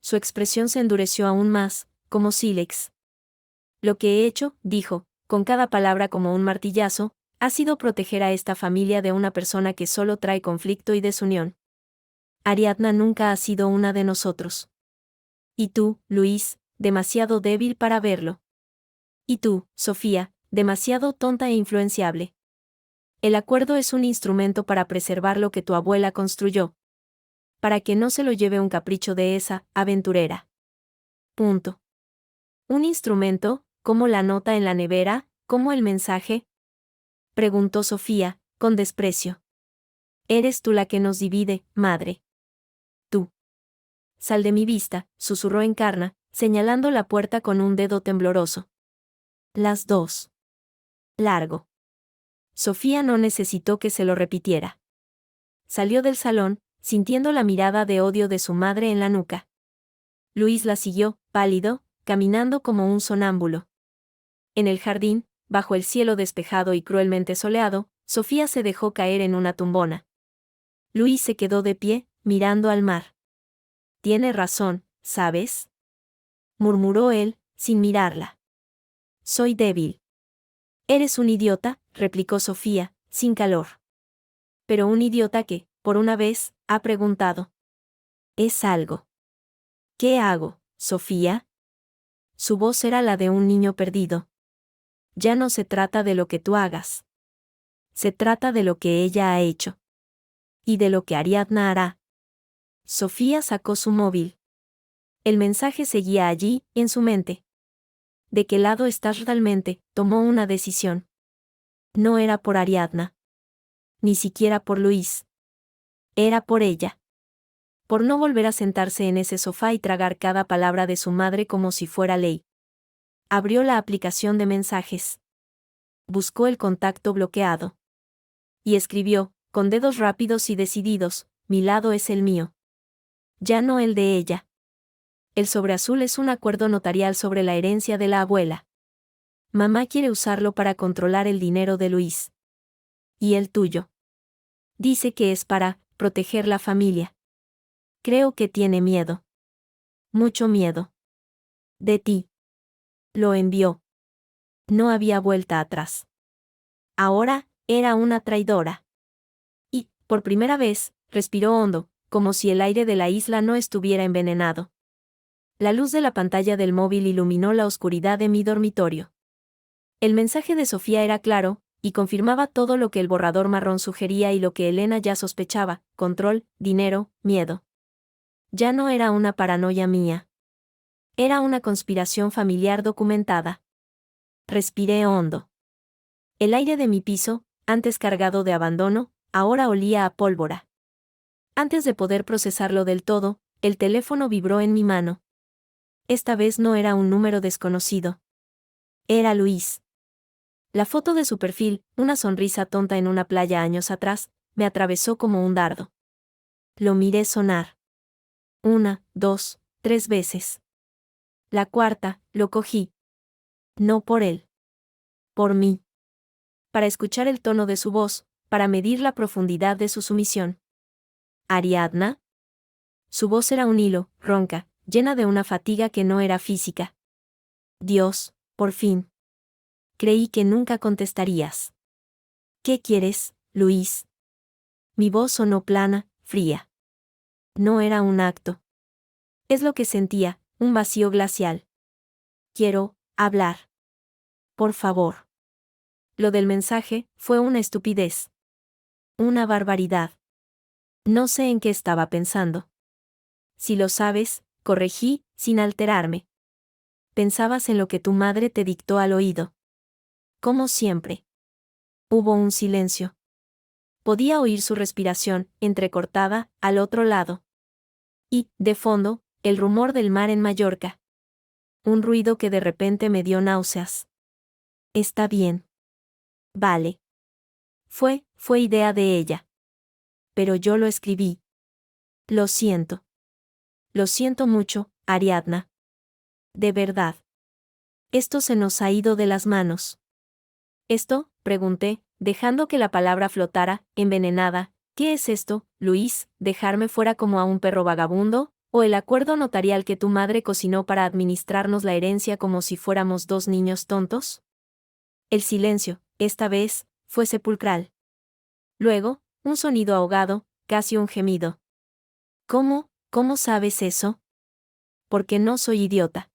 Su expresión se endureció aún más, como sílex. Lo que he hecho, dijo, con cada palabra como un martillazo, ha sido proteger a esta familia de una persona que solo trae conflicto y desunión. Ariadna nunca ha sido una de nosotros. Y tú, Luis, demasiado débil para verlo. Y tú, Sofía, demasiado tonta e influenciable. El acuerdo es un instrumento para preservar lo que tu abuela construyó. Para que no se lo lleve un capricho de esa aventurera. Punto. Un instrumento, como la nota en la nevera, ¿Cómo el mensaje? Preguntó Sofía, con desprecio. Eres tú la que nos divide, madre. Tú. Sal de mi vista, susurró Encarna, señalando la puerta con un dedo tembloroso. Las dos. Largo. Sofía no necesitó que se lo repitiera. Salió del salón, sintiendo la mirada de odio de su madre en la nuca. Luis la siguió, pálido, caminando como un sonámbulo. En el jardín, bajo el cielo despejado y cruelmente soleado, Sofía se dejó caer en una tumbona. Luis se quedó de pie, mirando al mar. Tiene razón, ¿sabes? Murmuró él, sin mirarla. Soy débil. Eres un idiota, replicó Sofía, sin calor. Pero un idiota que, por una vez, ha preguntado. Es algo. ¿Qué hago, Sofía? Su voz era la de un niño perdido. Ya no se trata de lo que tú hagas. Se trata de lo que ella ha hecho. Y de lo que Ariadna hará. Sofía sacó su móvil. El mensaje seguía allí, en su mente. ¿De qué lado estás realmente? Tomó una decisión. No era por Ariadna. Ni siquiera por Luis. Era por ella. Por no volver a sentarse en ese sofá y tragar cada palabra de su madre como si fuera ley. Abrió la aplicación de mensajes. Buscó el contacto bloqueado. Y escribió, con dedos rápidos y decididos, mi lado es el mío. Ya no el de ella. El sobre azul es un acuerdo notarial sobre la herencia de la abuela. Mamá quiere usarlo para controlar el dinero de Luis. ¿Y el tuyo? Dice que es para proteger la familia. Creo que tiene miedo. Mucho miedo. De ti. Lo envió. No había vuelta atrás. Ahora, era una traidora. Y, por primera vez, respiró hondo, como si el aire de la isla no estuviera envenenado. La luz de la pantalla del móvil iluminó la oscuridad de mi dormitorio. El mensaje de Sofía era claro, y confirmaba todo lo que el borrador marrón sugería y lo que Elena ya sospechaba: control, dinero, miedo. Ya no era una paranoia mía. Era una conspiración familiar documentada. Respiré hondo. El aire de mi piso, antes cargado de abandono, ahora olía a pólvora. Antes de poder procesarlo del todo, el teléfono vibró en mi mano. Esta vez no era un número desconocido. Era Luis. La foto de su perfil, una sonrisa tonta en una playa años atrás, me atravesó como un dardo. Lo miré sonar. 1, 2, 3 veces. La cuarta, lo cogí. No por él. Por mí. Para escuchar el tono de su voz, para medir la profundidad de su sumisión. ¿Ariadna? Su voz era un hilo, ronca, llena de una fatiga que no era física. Dios, por fin. Creí que nunca contestarías. ¿Qué quieres, Luis? Mi voz sonó plana, fría. No era un acto. Es lo que sentía, un vacío glacial. Quiero hablar. Por favor. Lo del mensaje fue una estupidez. Una barbaridad. No sé en qué estaba pensando. Si lo sabes, corregí, sin alterarme. Pensabas en lo que tu madre te dictó al oído. Como siempre. Hubo un silencio. Podía oír su respiración, entrecortada, al otro lado. Y, de fondo, el rumor del mar en Mallorca. Un ruido que de repente me dio náuseas. Está bien. Vale. Fue idea de ella. Pero yo lo escribí. Lo siento. Lo siento mucho, Ariadna. De verdad. Esto se nos ha ido de las manos. ¿Esto? Pregunté, dejando que la palabra flotara, envenenada. ¿Qué es esto, Luis? ¿Dejarme fuera como a un perro vagabundo? ¿O el acuerdo notarial que tu madre cocinó para administrarnos la herencia como si fuéramos dos niños tontos? El silencio, esta vez, fue sepulcral. Luego, un sonido ahogado, casi un gemido. ¿Cómo sabes eso? Porque no soy idiota.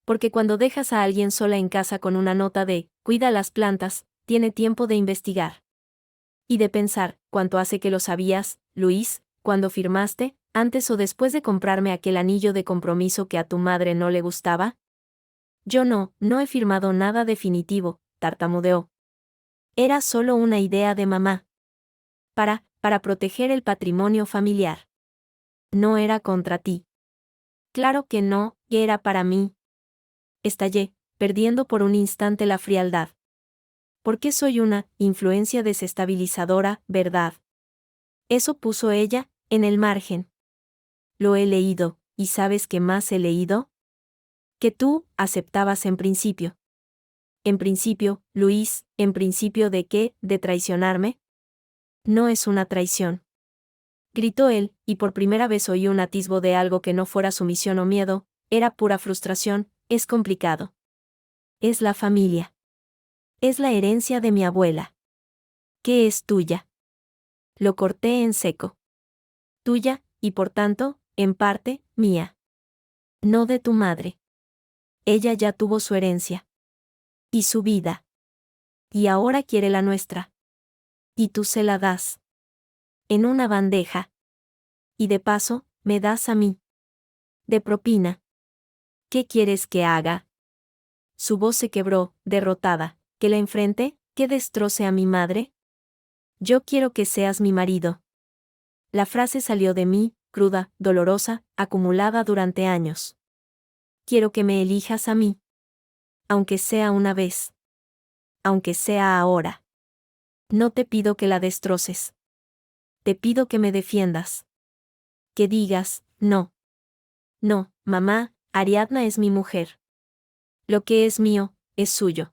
Porque cuando dejas a alguien sola en casa con una nota de, cuida las plantas, tiene tiempo de investigar. Y de pensar, ¿cuánto hace que lo sabías, Luis, cuando firmaste, antes o después de comprarme aquel anillo de compromiso que a tu madre no le gustaba? Yo no he firmado nada definitivo, tartamudeó. Era solo una idea de mamá. Para proteger el patrimonio familiar. No era contra ti. Claro que no, era para mí. Estallé, perdiendo por un instante la frialdad. Porque soy una influencia desestabilizadora, ¿verdad? Eso puso ella, en el margen. Lo he leído, ¿y sabes qué más he leído? Que tú aceptabas en principio. En principio, Luis, ¿en principio de qué? ¿De traicionarme? No es una traición. Gritó él, y por primera vez oí un atisbo de algo que no fuera sumisión o miedo, era pura frustración, es complicado. Es la familia. Es la herencia de mi abuela. ¿Qué es tuya? Lo corté en seco. Tuya, y por tanto, en parte, mía. No de tu madre. Ella ya tuvo su herencia. Y su vida. Y ahora quiere la nuestra. Y tú se la das. En una bandeja. Y de paso, me das a mí. De propina. ¿Qué quieres que haga? Su voz se quebró, derrotada. ¿Que la enfrente? ¿Que destroce a mi madre? Yo quiero que seas mi marido. La frase salió de mí, cruda, dolorosa, acumulada durante años. Quiero que me elijas a mí. Aunque sea una vez. Aunque sea ahora. No te pido que la destroces. Te pido que me defiendas. Que digas, no. No, mamá, Ariadna es mi mujer. Lo que es mío, es suyo.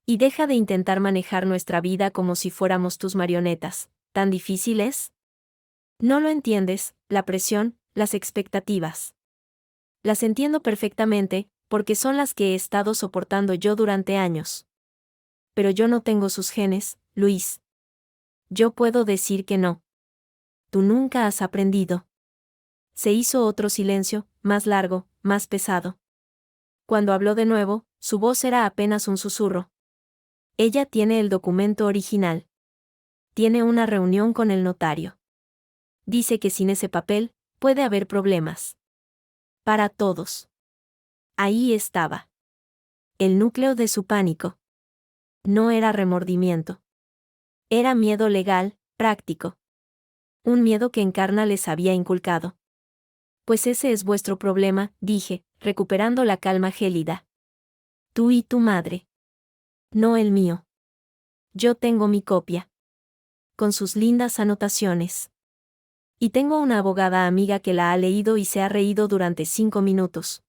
Y deja de intentar manejar nuestra vida como si fuéramos tus marionetas. ¿Tan difícil es? No lo entiendes, la presión, las expectativas. Las entiendo perfectamente, porque son las que he estado soportando yo durante años. Pero yo no tengo sus genes, Luis. Yo puedo decir que no. Tú nunca has aprendido. Se hizo otro silencio, más largo, más pesado. Cuando habló de nuevo, su voz era apenas un susurro. Ella tiene el documento original. Tiene una reunión con el notario. Dice que sin ese papel, puede haber problemas. Para todos. Ahí estaba. El núcleo de su pánico. No era remordimiento. Era miedo legal, práctico. Un miedo que Encarna les había inculcado. Pues ese es vuestro problema, dije, recuperando la calma gélida. Tú y tu madre. No el mío. Yo tengo mi copia. Con sus lindas anotaciones. Y tengo una abogada amiga que la ha leído y se ha reído durante 5 minutos.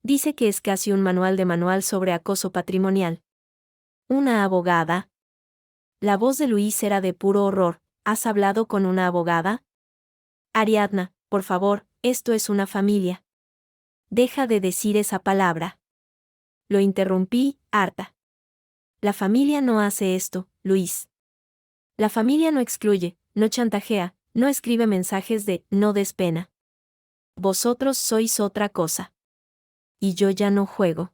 Dice que es casi un manual de manual sobre acoso patrimonial. ¿Una abogada? La voz de Luis era de puro horror. ¿Has hablado con una abogada? Ariadna, por favor, esto es una familia. Deja de decir esa palabra. Lo interrumpí, harta. La familia no hace esto, Luis. La familia no excluye, no chantajea, no escribe mensajes de no des pena. Vosotros sois otra cosa. Y yo ya no juego.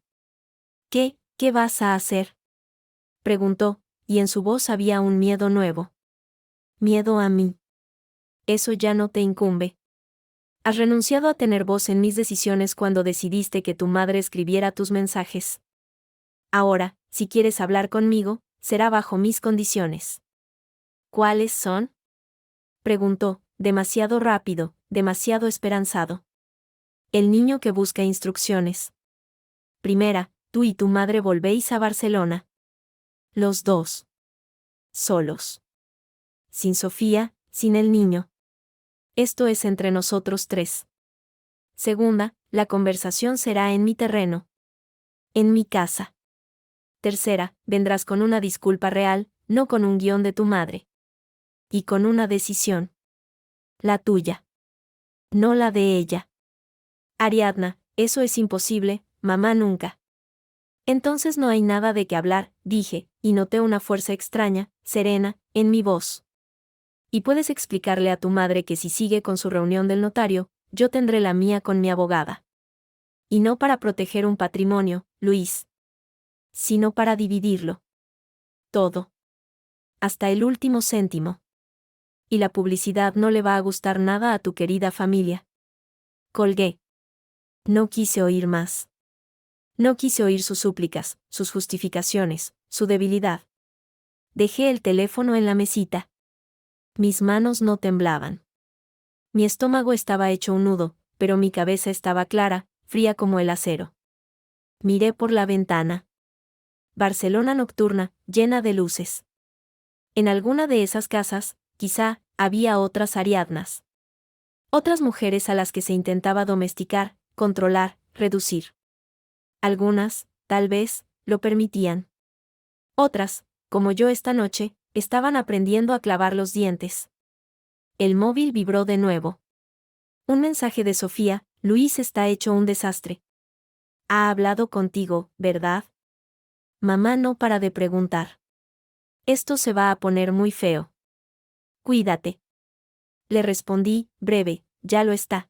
¿Qué vas a hacer? Preguntó, y en su voz había un miedo nuevo. Miedo a mí. Eso ya no te incumbe. Has renunciado a tener voz en mis decisiones cuando decidiste que tu madre escribiera tus mensajes. Ahora, si quieres hablar conmigo, será bajo mis condiciones. ¿Cuáles son? Preguntó, demasiado rápido, demasiado esperanzado. El niño que busca instrucciones. Primera, tú y tu madre volvéis a Barcelona. Los dos. Solos. Sin Sofía, sin el niño. Esto es entre nosotros tres. Segunda, la conversación será en mi terreno. En mi casa. Tercera, vendrás con una disculpa real, no con un guión de tu madre. Y con una decisión. La tuya. No la de ella. Ariadna, eso es imposible, mamá nunca. Entonces no hay nada de qué hablar, dije, y noté una fuerza extraña, serena, en mi voz. Y puedes explicarle a tu madre que si sigue con su reunión del notario, yo tendré la mía con mi abogada. Y no para proteger un patrimonio, Luis. Sino para dividirlo. Todo. Hasta el último céntimo. Y la publicidad no le va a gustar nada a tu querida familia. Colgué. No quise oír más. No quise oír sus súplicas, sus justificaciones, su debilidad. Dejé el teléfono en la mesita. Mis manos no temblaban. Mi estómago estaba hecho un nudo, pero mi cabeza estaba clara, fría como el acero. Miré por la ventana. Barcelona nocturna, llena de luces. En alguna de esas casas, quizá, había otras Ariadnas. Otras mujeres a las que se intentaba domesticar, controlar, reducir. Algunas, tal vez, lo permitían. Otras, como yo esta noche, estaban aprendiendo a clavar los dientes. El móvil vibró de nuevo. Un mensaje de Sofía: Luis está hecho un desastre. Ha hablado contigo, ¿verdad? Mamá no para de preguntar. Esto se va a poner muy feo. Cuídate. Le respondí, breve, ya lo está.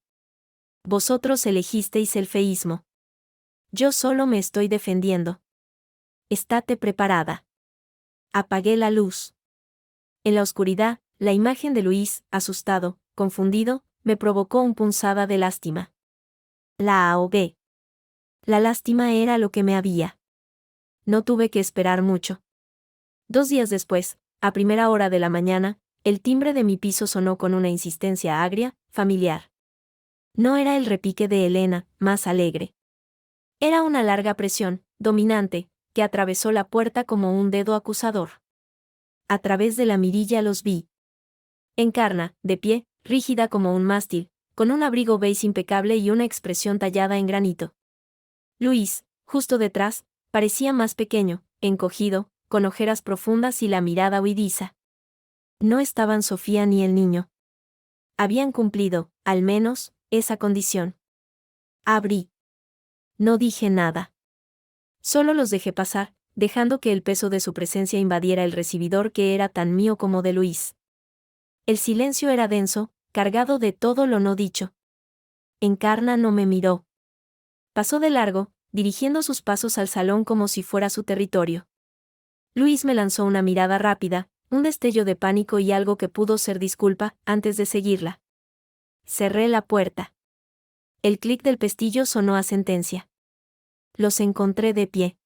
Vosotros elegisteis el feísmo. Yo solo me estoy defendiendo. Estate preparada. Apagué la luz. En la oscuridad, la imagen de Luis, asustado, confundido, me provocó una punzada de lástima. La ahogué. La lástima era lo que me había. No tuve que esperar mucho. 2 días después, a primera hora de la mañana, el timbre de mi piso sonó con una insistencia agria, familiar. No era el repique de Elena, más alegre. Era una larga presión, dominante, que atravesó la puerta como un dedo acusador. A través de la mirilla los vi. Encarna, de pie, rígida como un mástil, con un abrigo beige impecable y una expresión tallada en granito. Luis, justo detrás, parecía más pequeño, encogido, con ojeras profundas y la mirada huidiza. No estaban Sofía ni el niño. Habían cumplido, al menos, esa condición. Abrí. No dije nada. Solo los dejé pasar, dejando que el peso de su presencia invadiera el recibidor que era tan mío como de Luis. El silencio era denso, cargado de todo lo no dicho. Encarna no me miró. Pasó de largo, dirigiendo sus pasos al salón como si fuera su territorio. Luis me lanzó una mirada rápida, un destello de pánico y algo que pudo ser disculpa, antes de seguirla. Cerré la puerta. El clic del pestillo sonó a sentencia. Los encontré de pie.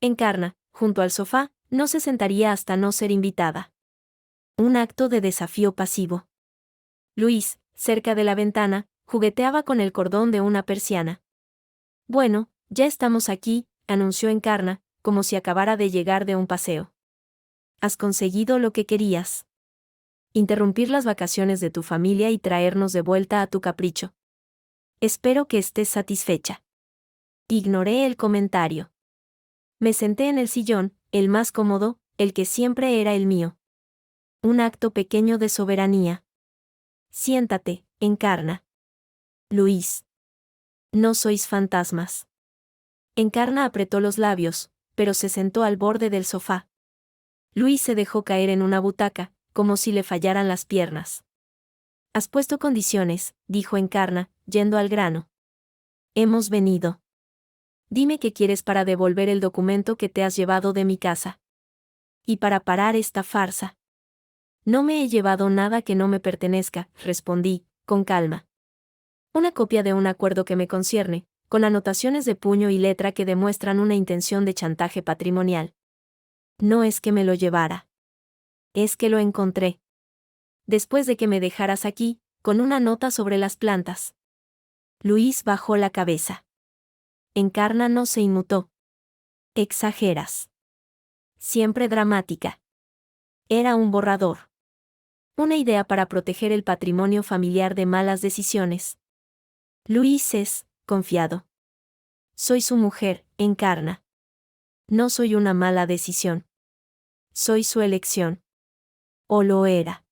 Encarna, junto al sofá, no se sentaría hasta no ser invitada. Un acto de desafío pasivo. Luis, cerca de la ventana, jugueteaba con el cordón de una persiana. Bueno, ya estamos aquí, anunció Encarna, como si acabara de llegar de un paseo. Has conseguido lo que querías. Interrumpir las vacaciones de tu familia y traernos de vuelta a tu capricho. Espero que estés satisfecha. Ignoré el comentario. Me senté en el sillón, el más cómodo, el que siempre era el mío. Un acto pequeño de soberanía. Siéntate, Encarna. Luis. No sois fantasmas. Encarna apretó los labios, pero se sentó al borde del sofá. Luis se dejó caer en una butaca, como si le fallaran las piernas. Has puesto condiciones, dijo Encarna, yendo al grano. Hemos venido. Dime qué quieres para devolver el documento que te has llevado de mi casa. Y para parar esta farsa. No me he llevado nada que no me pertenezca, respondí, con calma. Una copia de un acuerdo que me concierne, con anotaciones de puño y letra que demuestran una intención de chantaje patrimonial. No es que me lo llevara. Es que lo encontré. Después de que me dejaras aquí, con una nota sobre las plantas. Luis bajó la cabeza. Encarna no se inmutó. Exageras. Siempre dramática. Era un borrador. Una idea para proteger el patrimonio familiar de malas decisiones. Luis es, confiado. Soy su mujer, Encarna. No soy una mala decisión. Soy su elección. O lo era.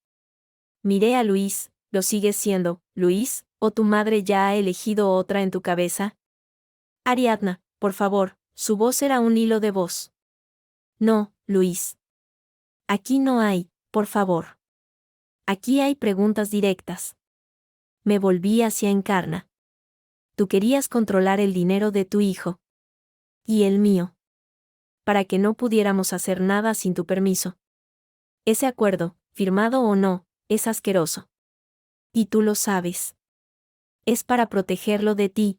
Miré a Luis, ¿lo sigues siendo, Luis, o tu madre ya ha elegido otra en tu cabeza? Ariadna, por favor, su voz era un hilo de voz. No, Luis. Aquí no hay, por favor. Aquí hay preguntas directas. Me volví hacia Encarna. Tú querías controlar el dinero de tu hijo. Y el mío. Para que no pudiéramos hacer nada sin tu permiso. Ese acuerdo, firmado o no, es asqueroso. Y tú lo sabes. Es para protegerlo de ti.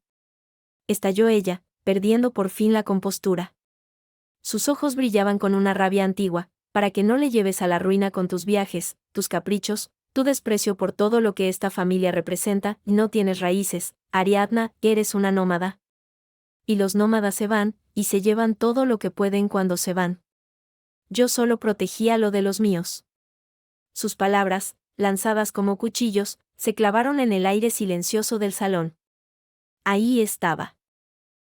Estalló ella, perdiendo por fin la compostura. Sus ojos brillaban con una rabia antigua, para que no le lleves a la ruina con tus viajes, tus caprichos, tu desprecio por todo lo que esta familia representa. No tienes raíces, Ariadna, eres una nómada. Y los nómadas se van, y se llevan todo lo que pueden cuando se van. Yo solo protegía lo de los míos. Sus palabras, lanzadas como cuchillos, se clavaron en el aire silencioso del salón. Ahí estaba.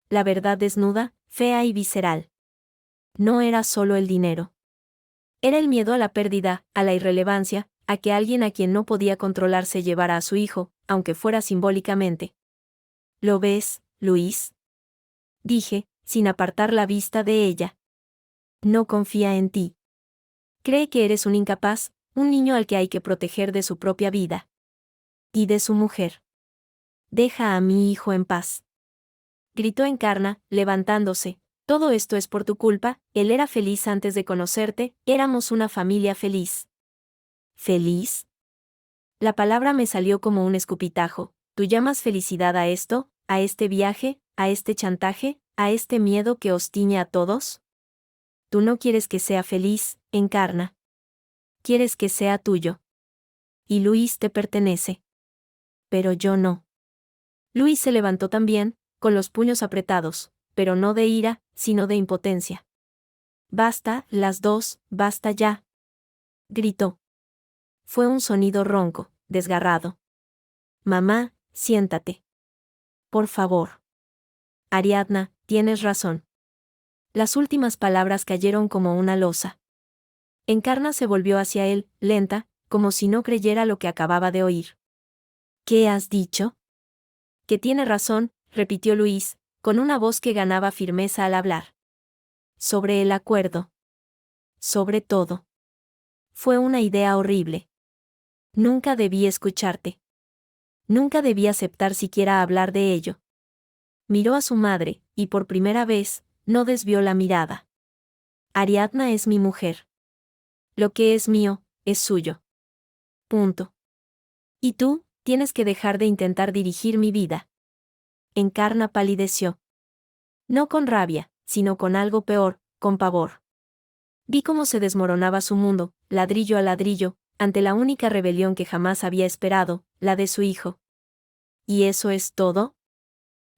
La verdad desnuda, fea y visceral. No era solo el dinero. Era el miedo a la pérdida, a la irrelevancia, a que alguien a quien no podía controlar se llevara a su hijo, aunque fuera simbólicamente. ¿Lo ves, Luis? Dije, sin apartar la vista de ella. No confía en ti. Cree que eres un incapaz, un niño al que hay que proteger de su propia vida. Y de su mujer. Deja a mi hijo en paz. Gritó Encarna, levantándose. Todo esto es por tu culpa. Él era feliz antes de conocerte, éramos una familia feliz. ¿Feliz? La palabra me salió como un escupitajo. ¿Tú llamas felicidad a esto, a este viaje, a este chantaje, a este miedo que os tiñe a todos? Tú no quieres que sea feliz, Encarna. Quieres que sea tuyo. Y Luis te pertenece. Pero yo no. Luis se levantó también, con los puños apretados, pero no de ira, sino de impotencia. Basta, las dos, basta ya. Gritó. Fue un sonido ronco, desgarrado. Mamá, siéntate. Por favor. Ariadna, tienes razón. Las últimas palabras cayeron como una losa. Encarna se volvió hacia él, lenta, como si no creyera lo que acababa de oír. ¿Qué has dicho? Que tiene razón, repitió Luis, con una voz que ganaba firmeza al hablar. Sobre el acuerdo. Sobre todo. Fue una idea horrible. Nunca debí escucharte. Nunca debí aceptar siquiera hablar de ello. Miró a su madre, y por primera vez, no desvió la mirada. Ariadna es mi mujer. Lo que es mío, es suyo. Punto. Y tú, tienes que dejar de intentar dirigir mi vida. Encarna palideció. No con rabia, sino con algo peor, con pavor. Vi cómo se desmoronaba su mundo, ladrillo a ladrillo, ante la única rebelión que jamás había esperado, la de su hijo. ¿Y eso es todo?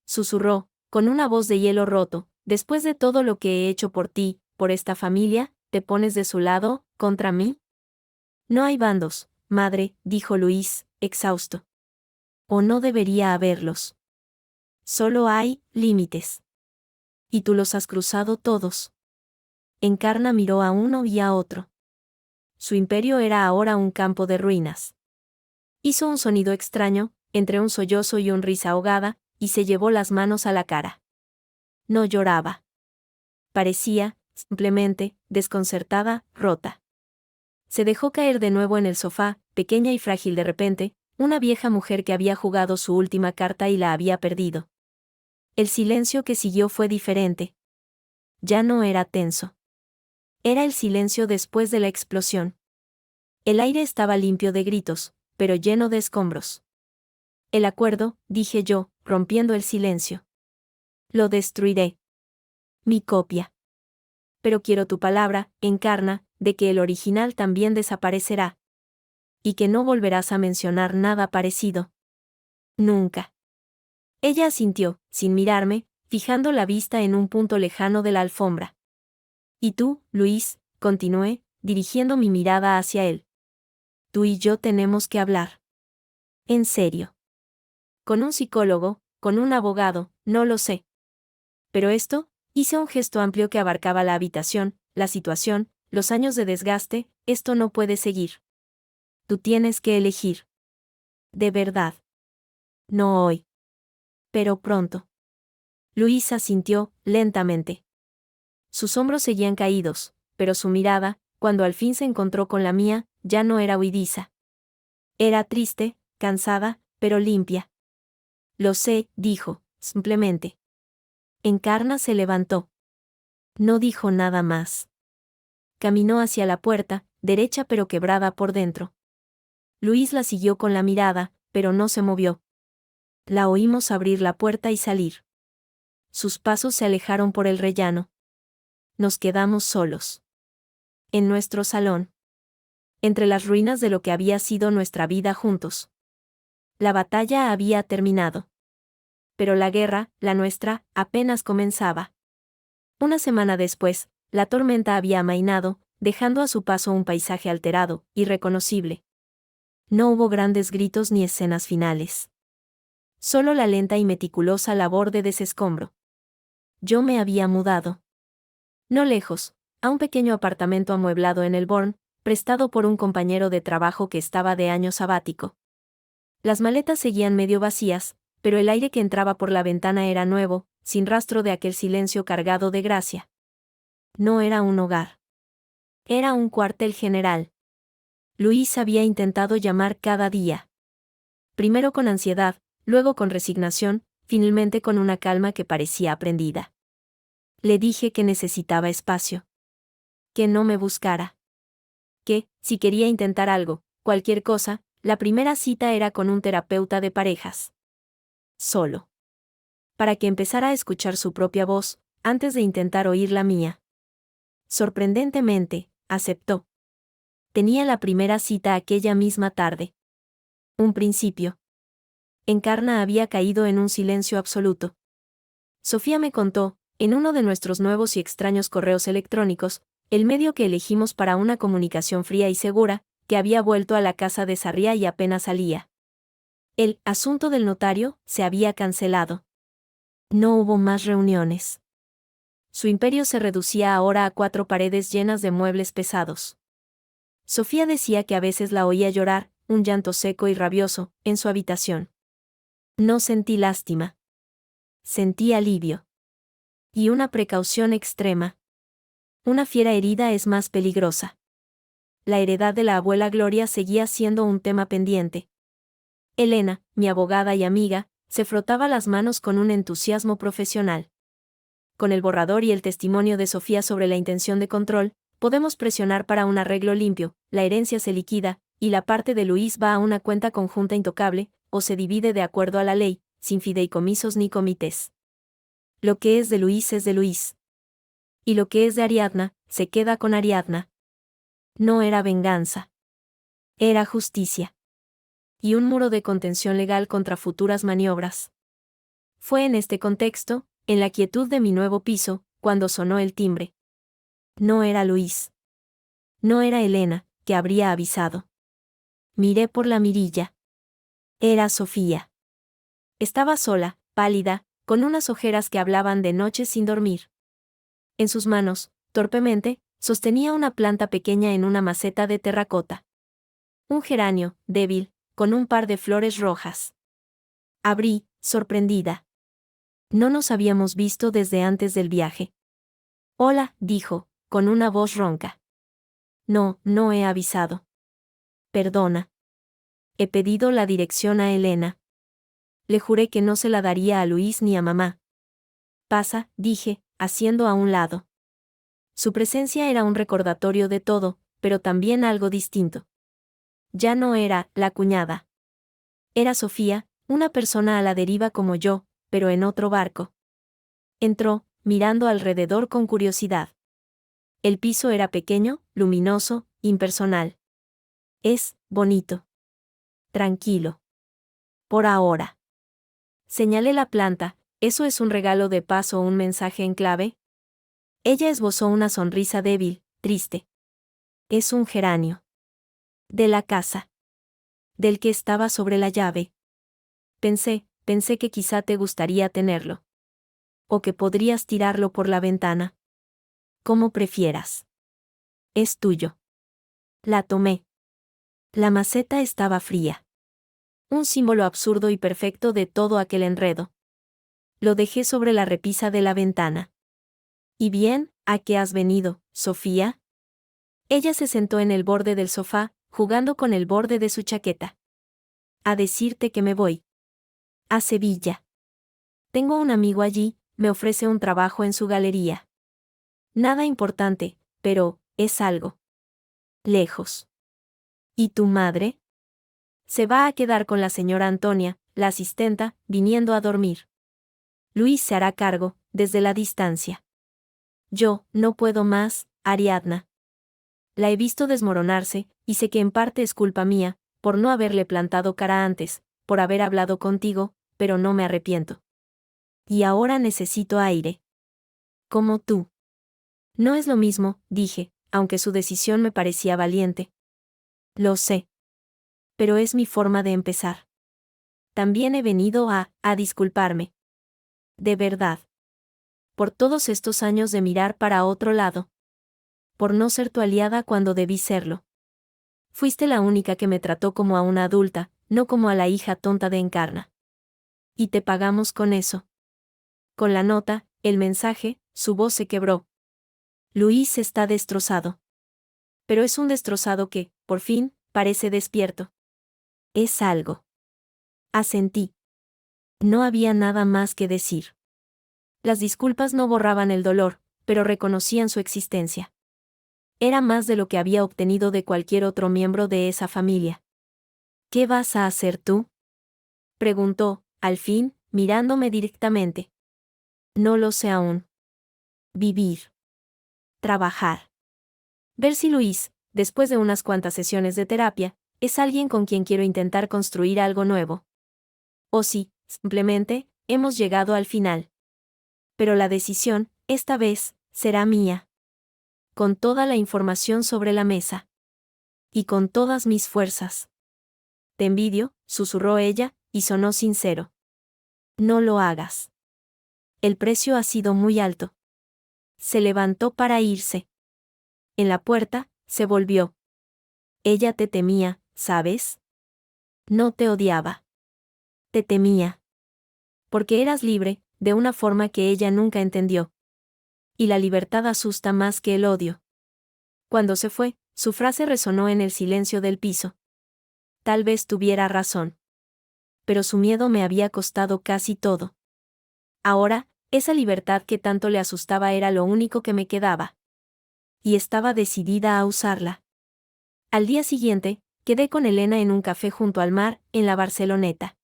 Susurró, con una voz de hielo roto. Después de todo lo que he hecho por ti, por esta familia, ¿te pones de su lado, contra mí? No hay bandos, madre, dijo Luis, exhausto. O no debería haberlos. Solo hay límites. Y tú los has cruzado todos. Encarna miró a uno y a otro. Su imperio era ahora un campo de ruinas. Hizo un sonido extraño, entre un sollozo y una risa ahogada, y se llevó las manos a la cara. No lloraba. Parecía, simplemente, desconcertada, rota. Se dejó caer de nuevo en el sofá, pequeña y frágil de repente, una vieja mujer que había jugado su última carta y la había perdido. El silencio que siguió fue diferente. Ya no era tenso. Era el silencio después de la explosión. El aire estaba limpio de gritos, pero lleno de escombros. El acuerdo, dije yo, rompiendo el silencio. Lo destruiré. Mi copia. Pero quiero tu palabra, Encarna, de que el original también desaparecerá. Y que no volverás a mencionar nada parecido. Nunca. Ella asintió, sin mirarme, fijando la vista en un punto lejano de la alfombra. Y tú, Luis, continué, dirigiendo mi mirada hacia él. Tú y yo tenemos que hablar. En serio. Con un psicólogo, con un abogado, no lo sé. Pero esto, hice un gesto amplio que abarcaba la habitación, la situación, los años de desgaste, esto no puede seguir. Tú tienes que elegir. De verdad. No hoy. Pero pronto. Luis asintió, lentamente. Sus hombros seguían caídos, pero su mirada, cuando al fin se encontró con la mía, ya no era huidiza. Era triste, cansada, pero limpia. Lo sé, dijo, simplemente. Encarna se levantó. No dijo nada más. Caminó hacia la puerta, derecha pero quebrada por dentro. Luis la siguió con la mirada, pero no se movió. La oímos abrir la puerta y salir. Sus pasos se alejaron por el rellano. nos quedamos solos. En nuestro salón. Entre las ruinas de lo que había sido nuestra vida juntos. La batalla había terminado. Pero la guerra, la nuestra, apenas comenzaba. Una semana después, la tormenta había amainado, dejando a su paso un paisaje alterado, irreconocible. No hubo grandes gritos ni escenas finales. Solo la lenta y meticulosa labor de desescombro. Yo me había mudado. No lejos, a un pequeño apartamento amueblado en el Born, prestado por un compañero de trabajo que estaba de año sabático. Las maletas seguían medio vacías, pero el aire que entraba por la ventana era nuevo, sin rastro de aquel silencio cargado de gracia. No era un hogar. Era un cuartel general. Luis había intentado llamar cada día. Primero con ansiedad, luego con resignación, finalmente con una calma que parecía aprendida. Le dije que necesitaba espacio. Que no me buscara. Que, si quería intentar algo, cualquier cosa, la primera cita era con un terapeuta de parejas. Solo. Para que empezara a escuchar su propia voz, antes de intentar oír la mía. Sorprendentemente, aceptó. Tenía la primera cita aquella misma tarde. Un principio. Encarna había caído en un silencio absoluto. Sofía me contó, en uno de nuestros nuevos y extraños correos electrónicos, el medio que elegimos para una comunicación fría y segura, que había vuelto a la casa de Sarriá y apenas salía. El asunto del notario se había cancelado. No hubo más reuniones. Su imperio se reducía ahora a 4 paredes llenas de muebles pesados. Sofía decía que a veces la oía llorar, un llanto seco y rabioso, en su habitación. No sentí lástima. Sentí alivio. Y una precaución extrema. Una fiera herida es más peligrosa. La heredad de la abuela Gloria seguía siendo un tema pendiente. Elena, mi abogada y amiga, se frotaba las manos con un entusiasmo profesional. Con el borrador y el testimonio de Sofía sobre la intención de control, podemos presionar para un arreglo limpio, la herencia se liquida, y la parte de Luis va a una cuenta conjunta intocable, o se divide de acuerdo a la ley, sin fideicomisos ni comités. Lo que es de Luis es de Luis. Y lo que es de Ariadna, se queda con Ariadna. No era venganza. Era justicia. Y un muro de contención legal contra futuras maniobras. Fue en este contexto, en la quietud de mi nuevo piso, cuando sonó el timbre. No era Luis. No era Elena, que habría avisado. Miré por la mirilla. Era Sofía. Estaba sola, pálida, con unas ojeras que hablaban de noches sin dormir. En sus manos, torpemente, sostenía una planta pequeña en una maceta de terracota. Un geranio, débil, con un par de flores rojas. Abrí, sorprendida. No nos habíamos visto desde antes del viaje. Hola, dijo, con una voz ronca. No, no he avisado. Perdona. He pedido la dirección a Elena. Le juré que no se la daría a Luis ni a mamá. Pasa, dije, haciendo a un lado. Su presencia era un recordatorio de todo, pero también algo distinto. Ya no era la cuñada. Era Sofía, una persona a la deriva como yo, pero en otro barco. Entró, mirando alrededor con curiosidad. El piso era pequeño, luminoso, impersonal. Es bonito. Tranquilo. Por ahora. Señalé la planta, ¿eso es un regalo de paz o un mensaje en clave? Ella esbozó una sonrisa débil, triste. Es un geranio. De la casa. Del que estaba sobre la llave. Pensé que quizá te gustaría tenerlo. O que podrías tirarlo por la ventana. Como prefieras. Es tuyo. La tomé. La maceta estaba fría. Un símbolo absurdo y perfecto de todo aquel enredo. Lo dejé sobre la repisa de la ventana. ¿Y bien, a qué has venido, Sofía? Ella se sentó en el borde del sofá, jugando con el borde de su chaqueta. A decirte que me voy. A Sevilla. Tengo un amigo allí, me ofrece un trabajo en su galería. Nada importante, pero, es algo. Lejos. ¿Y tu madre? Se va a quedar con la señora Antonia, la asistenta, viniendo a dormir. Luis se hará cargo, desde la distancia. Yo, no puedo más, Ariadna. La he visto desmoronarse, y sé que en parte es culpa mía, por no haberle plantado cara antes, por haber hablado contigo, pero no me arrepiento. Y ahora necesito aire. Como tú. No es lo mismo, dije, aunque su decisión me parecía valiente. Lo sé. Pero es mi forma de empezar. También he venido a disculparme. De verdad. Por todos estos años de mirar para otro lado. Por no ser tu aliada cuando debí serlo. Fuiste la única que me trató como a una adulta, no como a la hija tonta de Encarna. Y te pagamos con eso. Con la nota, el mensaje, su voz se quebró. Luis está destrozado. Pero es un destrozado que, por fin, parece despierto. Es algo. Asentí. No había nada más que decir. Las disculpas no borraban el dolor, pero reconocían su existencia. Era más de lo que había obtenido de cualquier otro miembro de esa familia. ¿Qué vas a hacer tú?, preguntó, al fin, mirándome directamente. No lo sé aún. Vivir. Trabajar. Ver si Luis, después de unas cuantas sesiones de terapia, es alguien con quien quiero intentar construir algo nuevo. O si, simplemente, hemos llegado al final. Pero la decisión, esta vez, será mía. Con toda la información sobre la mesa. Y con todas mis fuerzas. Te envidio, susurró ella, y sonó sincero. No lo hagas. El precio ha sido muy alto. Se levantó para irse. En la puerta, se volvió. Ella te temía, ¿sabes? No te odiaba. Te temía. Porque eras libre, de una forma que ella nunca entendió. Y la libertad asusta más que el odio. Cuando se fue, su frase resonó en el silencio del piso. Tal vez tuviera razón. Pero su miedo me había costado casi todo. Ahora, esa libertad que tanto le asustaba era lo único que me quedaba. Y estaba decidida a usarla. Al día siguiente, quedé con Elena en un café junto al mar, en la Barceloneta.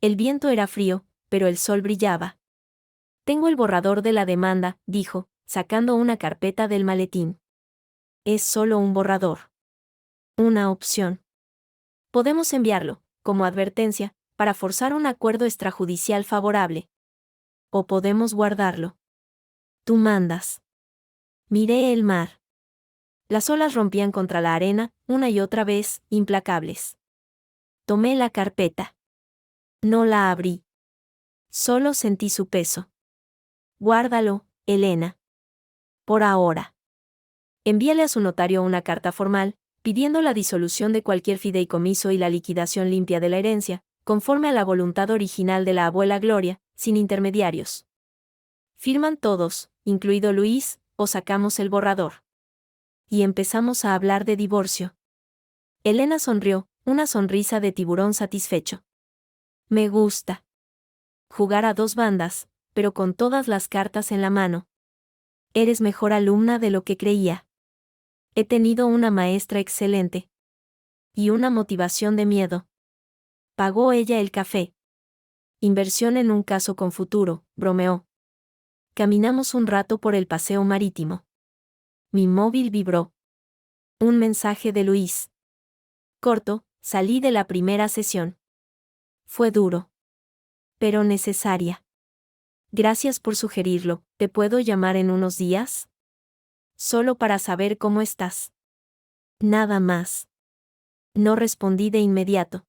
El viento era frío, pero el sol brillaba. Tengo el borrador de la demanda, dijo, sacando una carpeta del maletín. Es solo un borrador. Una opción. Podemos enviarlo, como advertencia, para forzar un acuerdo extrajudicial favorable. O podemos guardarlo. Tú mandas. Miré el mar. Las olas rompían contra la arena, una y otra vez, implacables. Tomé la carpeta. No la abrí. Solo sentí su peso. Guárdalo, Elena. Por ahora. Envíale a su notario una carta formal, pidiendo la disolución de cualquier fideicomiso y la liquidación limpia de la herencia, conforme a la voluntad original de la abuela Gloria, sin intermediarios. Firman todos, incluido Luis, o sacamos el borrador. Y empezamos a hablar de divorcio. Elena sonrió, una sonrisa de tiburón satisfecho. Me gusta. Jugar a dos bandas, pero con todas las cartas en la mano. Eres mejor alumna de lo que creía. He tenido una maestra excelente. Y una motivación de miedo. Pagó ella el café. Inversión en un caso con futuro, bromeó. Caminamos un rato por el paseo marítimo. Mi móvil vibró. Un mensaje de Luis. Corto, salí de la primera sesión. Fue duro. Pero necesaria. Gracias por sugerirlo, ¿te puedo llamar en unos días? Solo para saber cómo estás. Nada más. No respondí de inmediato.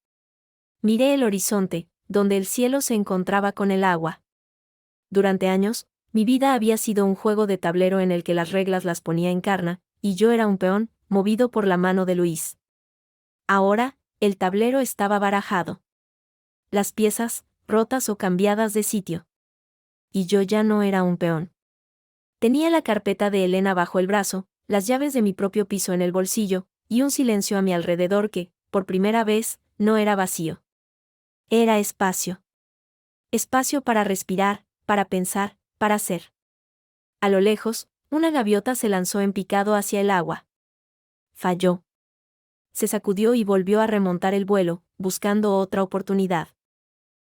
Miré el horizonte, donde el cielo se encontraba con el agua. Durante años, mi vida había sido un juego de tablero en el que las reglas las ponía Encarna, y yo era un peón, movido por la mano de Luis. Ahora, el tablero estaba barajado. Las piezas, rotas o cambiadas de sitio. Y yo ya no era un peón. Tenía la carpeta de Elena bajo el brazo, las llaves de mi propio piso en el bolsillo, y un silencio a mi alrededor que, por primera vez, no era vacío. Era espacio. Espacio para respirar, para pensar, para ser. A lo lejos, una gaviota se lanzó en picado hacia el agua. Falló. Se sacudió y volvió a remontar el vuelo, buscando otra oportunidad.